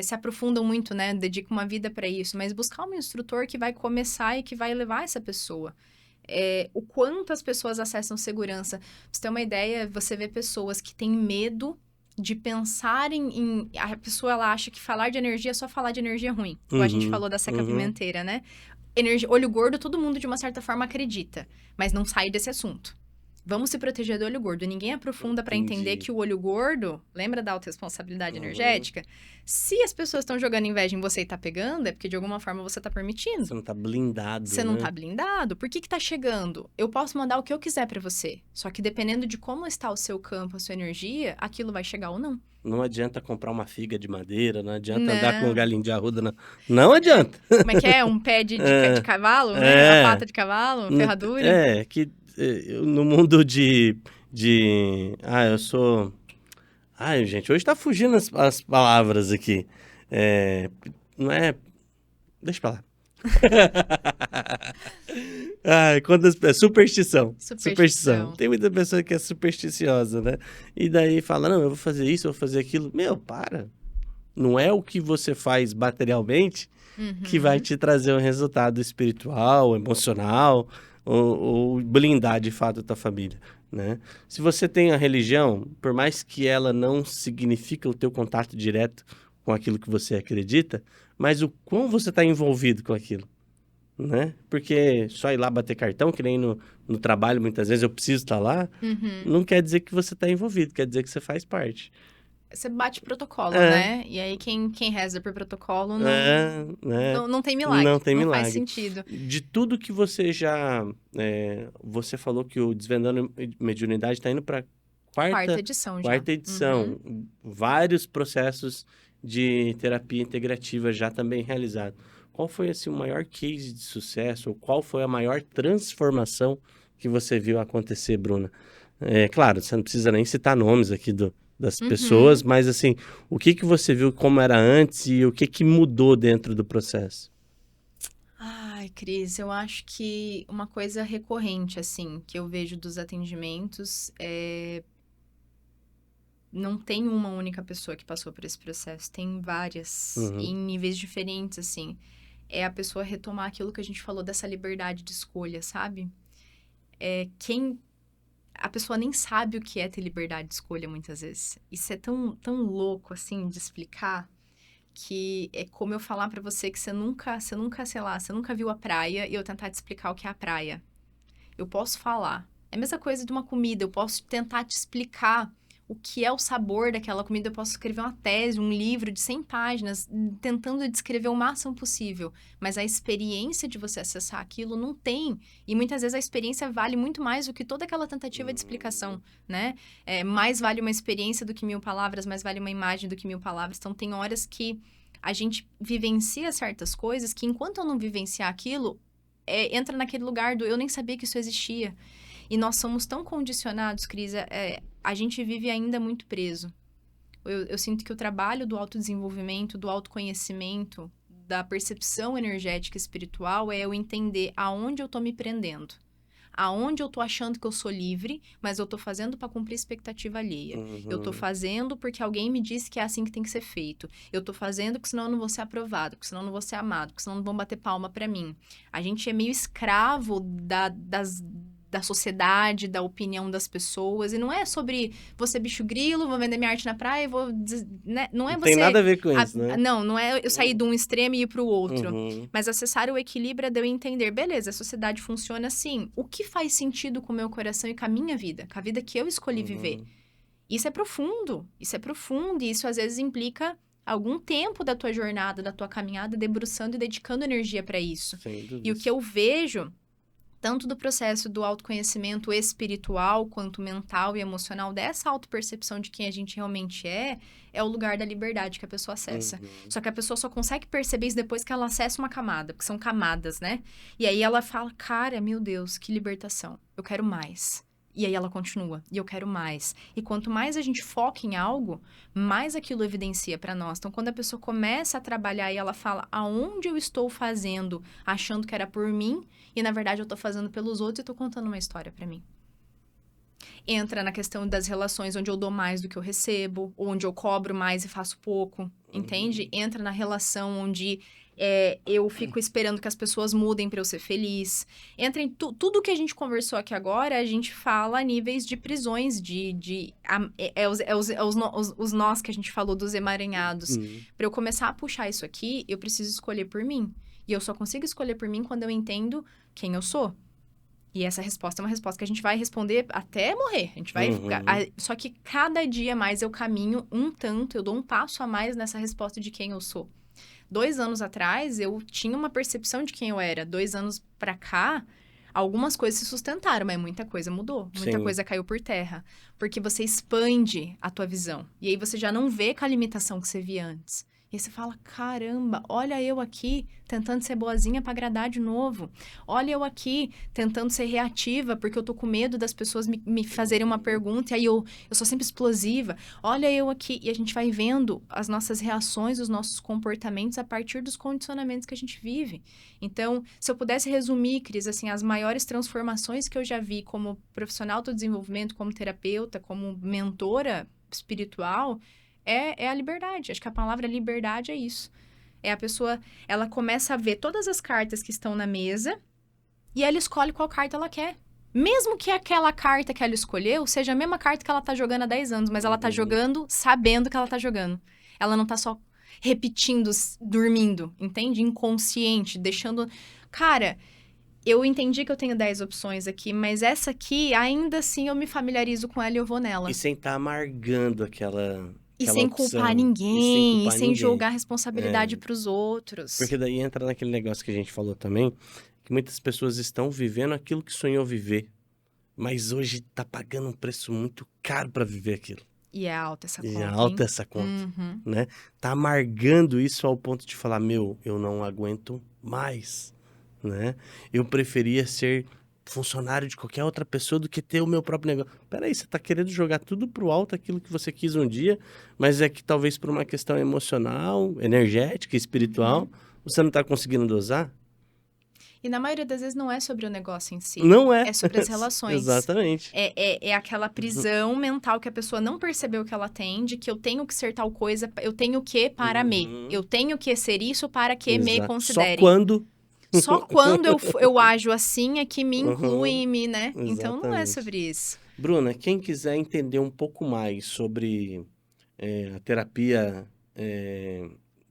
se aprofundam muito, né? Dedicam uma vida para isso. Mas buscar um instrutor que vai começar e que vai levar essa pessoa. O quanto as pessoas acessam segurança. Pra você ter uma ideia, você vê pessoas que têm medo de pensar em... A pessoa, ela acha que falar de energia é só falar de energia ruim. Como a gente falou da seca pimenteira, né? Olho gordo, todo mundo, de uma certa forma, acredita. Mas não sai desse assunto. Vamos se proteger do olho gordo. Ninguém aprofunda para entender que o olho gordo... Lembra da autorresponsabilidade energética? Se as pessoas estão jogando inveja em você e tá pegando, é porque de alguma forma você tá permitindo. Você não tá blindado, Você não tá blindado. Por que tá chegando? Eu posso mandar o que eu quiser para você. Só que dependendo de como está o seu campo, a sua energia, aquilo vai chegar ou não. Não adianta comprar uma figa de madeira, não adianta andar com um galinho de arruda, não adianta. Como é que é? Um pé de cavalo, né? A pata de cavalo, ferradura. Que no mundo eu sou... Ai, gente, hoje tá fugindo as palavras aqui. Não é... Deixa pra lá. Superstição. Tem muita pessoa que é supersticiosa, né? E daí fala, não, eu vou fazer isso, eu vou fazer aquilo. Meu, para. Não é o que você faz materialmente que vai te trazer um resultado espiritual, emocional, ou blindar de fato a tua família, né? Se você tem a religião, por mais que ela não signifique o teu contato direto com aquilo que você acredita, mas o quão você está envolvido com aquilo, né? Porque só ir lá bater cartão, que nem no trabalho, muitas vezes eu preciso estar lá, não quer dizer que você está envolvido, quer dizer que você faz parte. Você bate protocolo, né? E aí quem reza por protocolo não tem milagre. Não tem milagre. Não faz sentido. De tudo que você já... você falou que o Desvendando Mediunidade está indo para quarta edição. Quarta edição. Vários processos de terapia integrativa já também realizados. Qual foi assim, o maior case de sucesso? Ou qual foi a maior transformação que você viu acontecer, Bruna? Claro, você não precisa nem citar nomes aqui das pessoas, mas assim, o que você viu como era antes e o que mudou dentro do processo? Ai, Cris, eu acho que uma coisa recorrente, assim, que eu vejo dos atendimentos não tem uma única pessoa que passou por esse processo, tem várias, em níveis diferentes, assim. É a pessoa retomar aquilo que a gente falou dessa liberdade de escolha, sabe? A pessoa nem sabe o que é ter liberdade de escolha, muitas vezes. Isso é tão louco, assim, de explicar, que é como eu falar pra você que você nunca, sei lá, você nunca viu a praia e eu tentar te explicar o que é a praia. Eu posso falar. É a mesma coisa de uma comida, eu posso tentar te explicar o que é o sabor daquela comida. Eu posso escrever uma tese, um livro de 100 páginas, tentando descrever o máximo possível. Mas a experiência de você acessar aquilo não tem. E muitas vezes a experiência vale muito mais do que toda aquela tentativa de explicação, né? Mais vale uma experiência do que 1000 palavras, mais vale uma imagem do que 1000 palavras. Então, tem horas que a gente vivencia certas coisas que, enquanto eu não vivenciar aquilo, entra naquele lugar do eu nem sabia que isso existia. E nós somos tão condicionados, Cris, a gente vive ainda muito preso. Eu sinto que o trabalho do autodesenvolvimento, do autoconhecimento, da percepção energética e espiritual é eu entender aonde eu tô me prendendo. Aonde eu tô achando que eu sou livre, mas eu tô fazendo para cumprir expectativa alheia. Eu tô fazendo porque alguém me disse que é assim que tem que ser feito. Eu tô fazendo porque senão eu não vou ser aprovado, porque senão eu não vou ser amado, porque senão não vão bater palma para mim. A gente é meio escravo da sociedade, da opinião das pessoas. E não é sobre você bicho grilo, vou vender minha arte na praia, vou... Né? Não é não você... tem nada a ver com isso, né? Não é eu sair de um extremo e ir pro outro. Mas acessar o equilíbrio é de eu entender, beleza, a sociedade funciona assim. O que faz sentido com o meu coração e com a minha vida? Com a vida que eu escolhi viver? Isso é profundo, e isso às vezes implica algum tempo da tua jornada, da tua caminhada, debruçando e dedicando energia para isso. Sem dúvida. E o que eu vejo, tanto do processo do autoconhecimento espiritual, quanto mental e emocional, dessa autopercepção de quem a gente realmente é o lugar da liberdade que a pessoa acessa. Só que a pessoa só consegue perceber isso depois que ela acessa uma camada, porque são camadas, né? E aí ela fala, cara, meu Deus, que libertação, eu quero mais. E aí ela continua, e eu quero mais. E quanto mais a gente foca em algo, mais aquilo evidencia para nós. Então, quando a pessoa começa a trabalhar e ela fala aonde eu estou fazendo, achando que era por mim, e na verdade eu tô fazendo pelos outros e tô contando uma história para mim. Entra na questão das relações onde eu dou mais do que eu recebo, onde eu cobro mais e faço pouco, entende? Entra na relação onde eu fico esperando que as pessoas mudem para eu ser feliz. Entra em tudo que a gente conversou aqui agora, a gente fala a níveis de prisões, os nós que a gente falou dos emaranhados. Para eu começar a puxar isso aqui, eu preciso escolher por mim. E eu só consigo escolher por mim quando eu entendo quem eu sou. E essa resposta é uma resposta que a gente vai responder até morrer. A gente vai só que cada dia mais eu caminho um tanto, eu dou um passo a mais nessa resposta de quem eu sou. 2 anos atrás, eu tinha uma percepção de quem eu era. 2 anos pra cá, algumas coisas se sustentaram, mas muita coisa mudou. Muita coisa caiu por terra. Porque você expande a tua visão. E aí você já não vê com a limitação que você via antes. E aí você fala, caramba, olha eu aqui tentando ser boazinha pra agradar de novo. Olha eu aqui tentando ser reativa porque eu tô com medo das pessoas me fazerem uma pergunta e aí eu sou sempre explosiva. Olha eu aqui. E a gente vai vendo as nossas reações, os nossos comportamentos a partir dos condicionamentos que a gente vive. Então, se eu pudesse resumir, Cris, assim, as maiores transformações que eu já vi como profissional do desenvolvimento, como terapeuta, como mentora espiritual, é a liberdade. Acho que a palavra liberdade é isso. É a pessoa, ela começa a ver todas as cartas que estão na mesa e ela escolhe qual carta ela quer. Mesmo que aquela carta que ela escolheu seja a mesma carta que ela tá jogando há 10 anos, mas ela tá jogando sabendo que ela tá jogando. Ela não tá só repetindo, dormindo, entende? Inconsciente, deixando... Cara, eu entendi que eu tenho 10 opções aqui, mas essa aqui, ainda assim, eu me familiarizo com ela e eu vou nela. E sem estar amargando aquela E sem opção. culpar ninguém, e sem ninguém. jogar responsabilidade pros outros. Porque daí entra naquele negócio que a gente falou também, que muitas pessoas estão vivendo aquilo que sonhou viver, mas hoje tá pagando um preço muito caro para viver aquilo. E é alta essa conta, E é alta essa conta, né? Tá amargando isso ao ponto de falar, meu, eu não aguento mais, né? Eu preferia ser funcionário de qualquer outra pessoa do que ter o meu próprio negócio. Peraí, você tá querendo jogar tudo pro alto, aquilo que você quis um dia, mas é que talvez por uma questão emocional, energética, espiritual, você não tá conseguindo dosar? E na maioria das vezes não é sobre o negócio em si. Não é. É sobre as relações. Exatamente. É aquela prisão mental que a pessoa não percebeu que ela tem, de que eu tenho que ser tal coisa, eu tenho que para me. Eu tenho que ser isso para que me considerem. Só quando... Só quando eu ajo assim é que me incluem em mim, né? Exatamente. Então não é sobre isso. Bruna, quem quiser entender um pouco mais sobre a terapia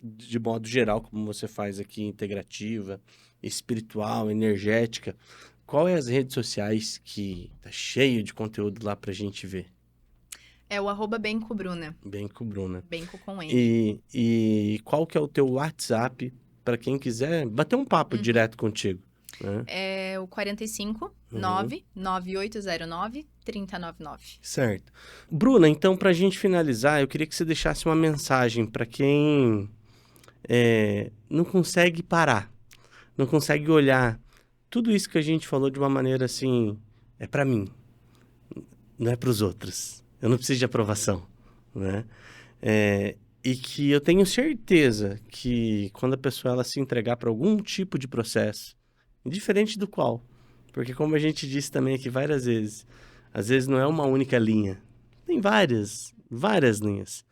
de modo geral, como você faz aqui, integrativa, espiritual, energética, qual é as redes sociais que tá cheio de conteúdo lá pra gente ver? É o @bencobruna. Benco Bruna. Benco com N. E qual que é o teu WhatsApp para quem quiser bater um papo direto contigo? Né? É o 45 99809 3099. Certo. Bruna, então, para a gente finalizar, eu queria que você deixasse uma mensagem para quem não consegue parar, não consegue olhar tudo isso que a gente falou de uma maneira assim, é para mim, não é para os outros. Eu não preciso de aprovação, né? E que eu tenho certeza que quando a pessoa ela se entregar para algum tipo de processo, indiferente do qual, porque como a gente disse também aqui várias vezes, às vezes não é uma única linha, tem várias linhas.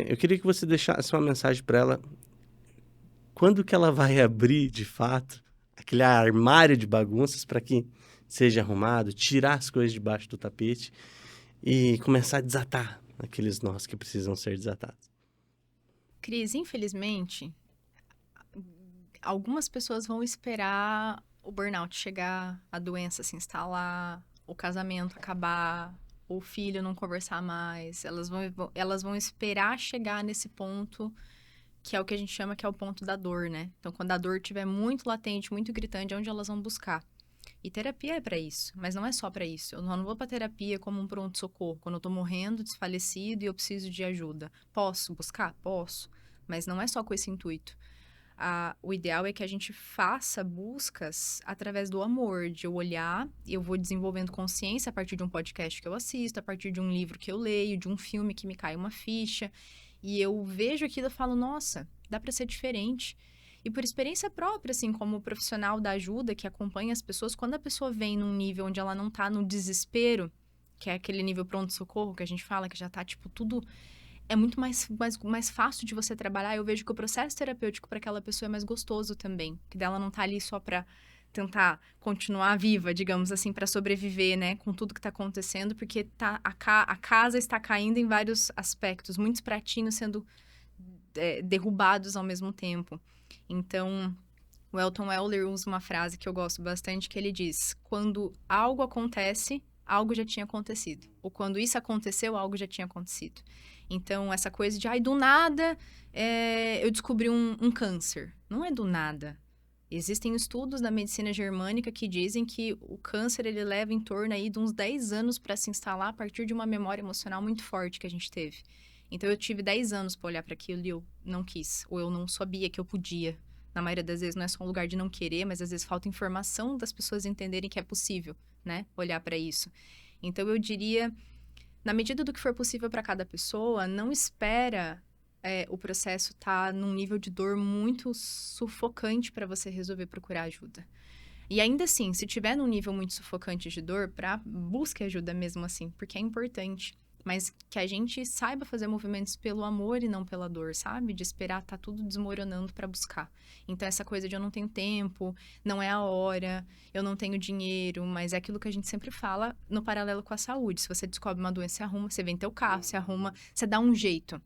Eu queria que você deixasse uma mensagem para ela, quando que ela vai abrir, de fato, aquele armário de bagunças para que seja arrumado, tirar as coisas debaixo do tapete e começar a desatar aqueles nós que precisam ser desatados. Cris, infelizmente, algumas pessoas vão esperar o burnout chegar, a doença se instalar, o casamento acabar, o filho não conversar mais, elas vão esperar chegar nesse ponto, que é o que a gente chama que é o ponto da dor, né? Então, quando a dor estiver muito latente, muito gritante, é onde elas vão buscar. E terapia é para isso, mas não é só para isso. Eu não vou para terapia como um pronto-socorro, quando eu tô morrendo, desfalecido e eu preciso de ajuda. Posso buscar? Posso, mas não é só com esse intuito. O ideal é que a gente faça buscas através do amor, de eu olhar, e eu vou desenvolvendo consciência a partir de um podcast que eu assisto, a partir de um livro que eu leio, de um filme que me cai uma ficha, e eu vejo aquilo e falo, nossa, dá para ser diferente. E por experiência própria, assim, como profissional da ajuda que acompanha as pessoas, quando a pessoa vem num nível onde ela não tá no desespero, que é aquele nível pronto-socorro que a gente fala, que já tá, tipo, tudo... É muito mais fácil de você trabalhar. Eu vejo que o processo terapêutico para aquela pessoa é mais gostoso também. Que dela não tá ali só para tentar continuar viva, digamos assim, para sobreviver, né? Com tudo que tá acontecendo, porque a casa está caindo em vários aspectos. Muitos pratinhos sendo derrubados ao mesmo tempo. Então, o Elton Weller usa uma frase que eu gosto bastante, que ele diz: quando algo acontece, algo já tinha acontecido. Ou quando isso aconteceu, algo já tinha acontecido. Então, essa coisa de, do nada, eu descobri um câncer. Não é do nada. Existem estudos da medicina germânica que dizem que o câncer, ele leva em torno aí de uns 10 anos para se instalar a partir de uma memória emocional muito forte que a gente teve. Então, eu tive 10 anos para olhar para aquilo e eu não quis. Ou eu não sabia que eu podia. Na maioria das vezes, não é só um lugar de não querer, mas às vezes falta informação das pessoas entenderem que é possível, né? Olhar para isso. Então, eu diria... Na medida do que for possível para cada pessoa, não espera o processo estar num nível de dor muito sufocante para você resolver procurar ajuda. E ainda assim, se tiver num nível muito sufocante de dor, busque ajuda mesmo assim, porque é importante. Mas que a gente saiba fazer movimentos pelo amor e não pela dor, sabe? De esperar tá tudo desmoronando para buscar. Então, essa coisa de eu não tenho tempo, não é a hora, eu não tenho dinheiro, mas é aquilo que a gente sempre fala no paralelo com a saúde. Se você descobre uma doença, você arruma, você vem teu carro, você arruma, você dá um jeito.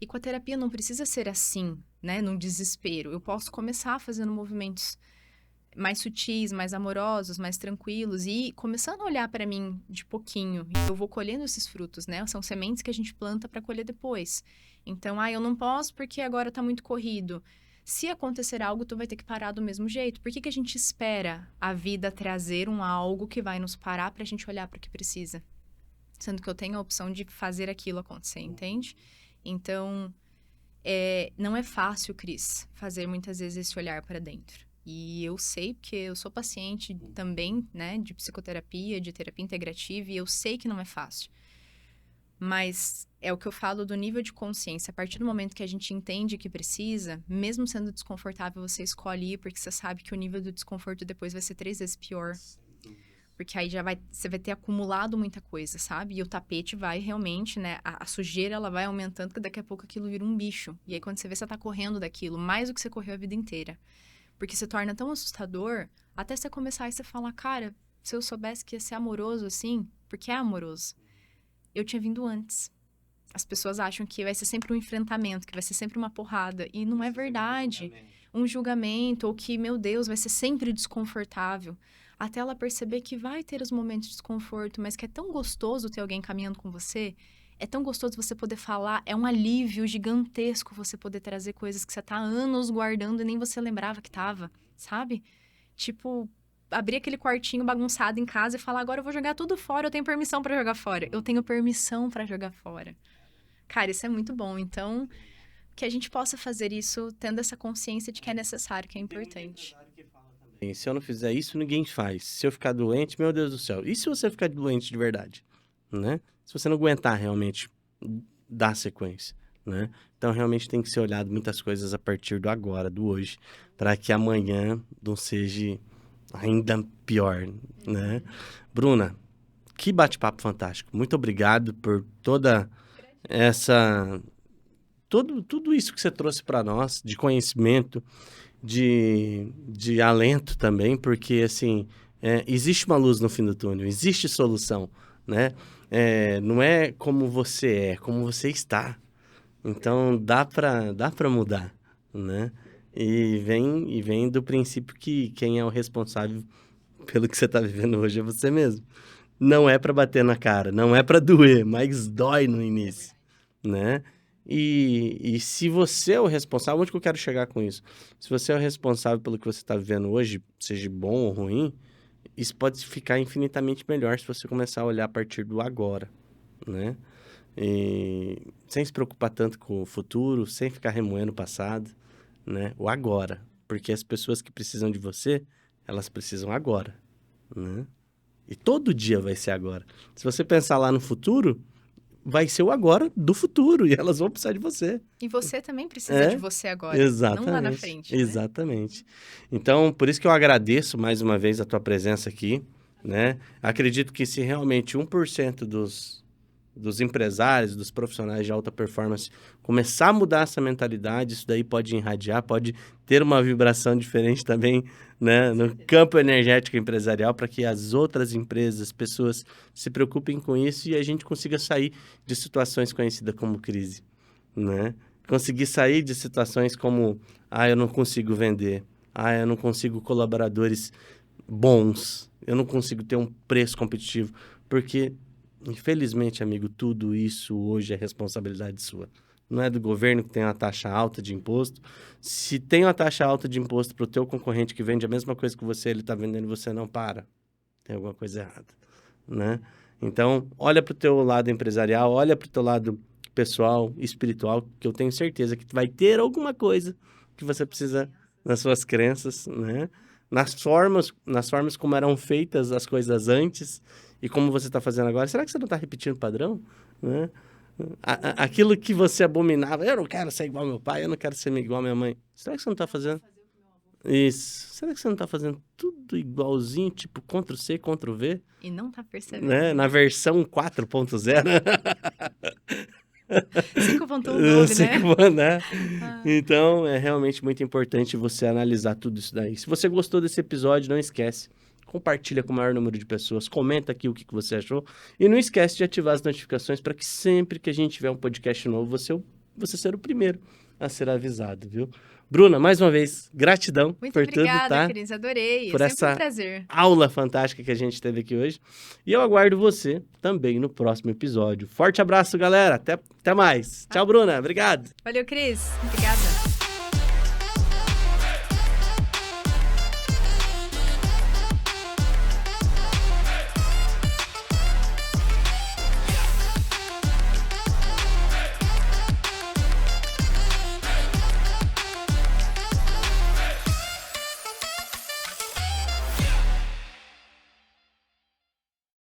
E com a terapia não precisa ser assim, né? Num desespero. Eu posso começar fazendo movimentos mais sutis, mais amorosos, mais tranquilos e começando a olhar para mim de pouquinho. Eu vou colhendo esses frutos, né? São sementes que a gente planta para colher depois. Então, eu não posso porque agora tá muito corrido. Se acontecer algo, tu vai ter que parar do mesmo jeito. Por que a gente espera a vida trazer algo que vai nos parar pra gente olhar para o que precisa? Sendo que eu tenho a opção de fazer aquilo acontecer, entende? Então, não é fácil, Cris, fazer muitas vezes esse olhar para dentro. E eu sei, porque eu sou paciente também, né, de psicoterapia, de terapia integrativa, e eu sei que não é fácil. Mas é o que eu falo do nível de consciência. A partir do momento que a gente entende que precisa, mesmo sendo desconfortável, você escolhe ir, porque você sabe que o nível do desconforto depois vai ser 3 vezes pior. Porque aí você vai ter acumulado muita coisa, sabe? E o tapete vai realmente, né? A sujeira, ela vai aumentando, que daqui a pouco aquilo vira um bicho. E aí, quando você vê, você tá correndo daquilo, mais do que você correu a vida inteira. Porque se torna tão assustador, até você começar e você falar, cara, se eu soubesse que ia ser amoroso assim, porque é amoroso, eu tinha vindo antes. As pessoas acham que vai ser sempre um enfrentamento, que vai ser sempre uma porrada. E não é verdade. Um julgamento, ou que, meu Deus, vai ser sempre desconfortável. Até ela perceber que vai ter os momentos de desconforto, mas que é tão gostoso ter alguém caminhando com você. É tão gostoso você poder falar, é um alívio gigantesco você poder trazer coisas que você tá há anos guardando e nem você lembrava que tava, sabe? Tipo, abrir aquele quartinho bagunçado em casa e falar, agora eu vou jogar tudo fora, eu tenho permissão pra jogar fora. Eu tenho permissão pra jogar fora. Cara, isso é muito bom. Então, que a gente possa fazer isso tendo essa consciência de que é necessário, que é importante. E se eu não fizer isso, ninguém faz. Se eu ficar doente, meu Deus do céu. E se você ficar doente de verdade, né? Se você não aguentar realmente dar sequência, né? Então, realmente tem que ser olhado muitas coisas a partir do agora, do hoje, para que amanhã não seja ainda pior, né? Bruna, que bate-papo fantástico. Muito obrigado por toda essa... Tudo isso que você trouxe para nós, de conhecimento, de alento também, porque, assim, existe uma luz no fim do túnel, existe solução, né? Não é como você é, como você está. Então, dá pra mudar, né? E vem do princípio que quem é o responsável pelo que você está vivendo hoje é você mesmo, não é para bater na cara, não é para doer, mas dói no início, né? E se você é o responsável, onde que eu quero chegar com isso? Se você é o responsável pelo que você está vivendo hoje, seja bom ou ruim, isso pode ficar infinitamente melhor se você começar a olhar a partir do agora, né? E sem se preocupar tanto com o futuro, sem ficar remoendo o passado, né? O agora. Porque as pessoas que precisam de você, elas precisam agora, né? E todo dia vai ser agora. Se você pensar lá no futuro, vai ser o agora do futuro e elas vão precisar de você. E você também precisa de você agora, exatamente, não lá na frente, né? Exatamente. Então, por isso que eu agradeço mais uma vez a tua presença aqui, né? Acredito que se realmente 1% dos empresários, dos profissionais de alta performance começar a mudar essa mentalidade, isso daí pode irradiar, pode ter uma vibração diferente também, né, no campo energético empresarial, para que as outras empresas, pessoas se preocupem com isso e a gente consiga sair de situações conhecidas como crise, né? Conseguir sair de situações como, eu não consigo vender, eu não consigo colaboradores bons, eu não consigo ter um preço competitivo, porque infelizmente, amigo, tudo isso hoje é responsabilidade sua. Não é do governo que tem uma taxa alta de imposto. Se tem uma taxa alta de imposto para o teu concorrente que vende a mesma coisa que você, ele está vendendo e você não para. Tem alguma coisa errada, né? Então, olha para o teu lado empresarial, olha para o teu lado pessoal, espiritual, que eu tenho certeza que vai ter alguma coisa que você precisa nas suas crenças, né? Nas formas como eram feitas as coisas antes e como você está fazendo agora. Será que você não está repetindo o padrão? Né? Aquilo que você abominava, eu não quero ser igual ao meu pai, eu não quero ser igual à minha mãe. Será que você não está fazendo? Isso. Será que você não está fazendo tudo igualzinho, tipo Ctrl+C, Ctrl+V? E não está percebendo. Né? Na versão 4.0. 5.9, né? Então, é realmente muito importante você analisar tudo isso daí. Se você gostou desse episódio, não esquece. Compartilha com o maior número de pessoas. Comenta aqui o que você achou. E não esquece de ativar as notificações para que sempre que a gente tiver um podcast novo, você ser o primeiro a ser avisado, viu? Bruna, mais uma vez, gratidão muito por obrigada, tudo, tá? Cris, adorei. Por sempre essa um prazer. Aula fantástica que a gente teve aqui hoje. E eu aguardo você também no próximo episódio. Forte abraço, galera. Até mais. Tchau, Bruna. Obrigado. Valeu, Cris. Obrigada.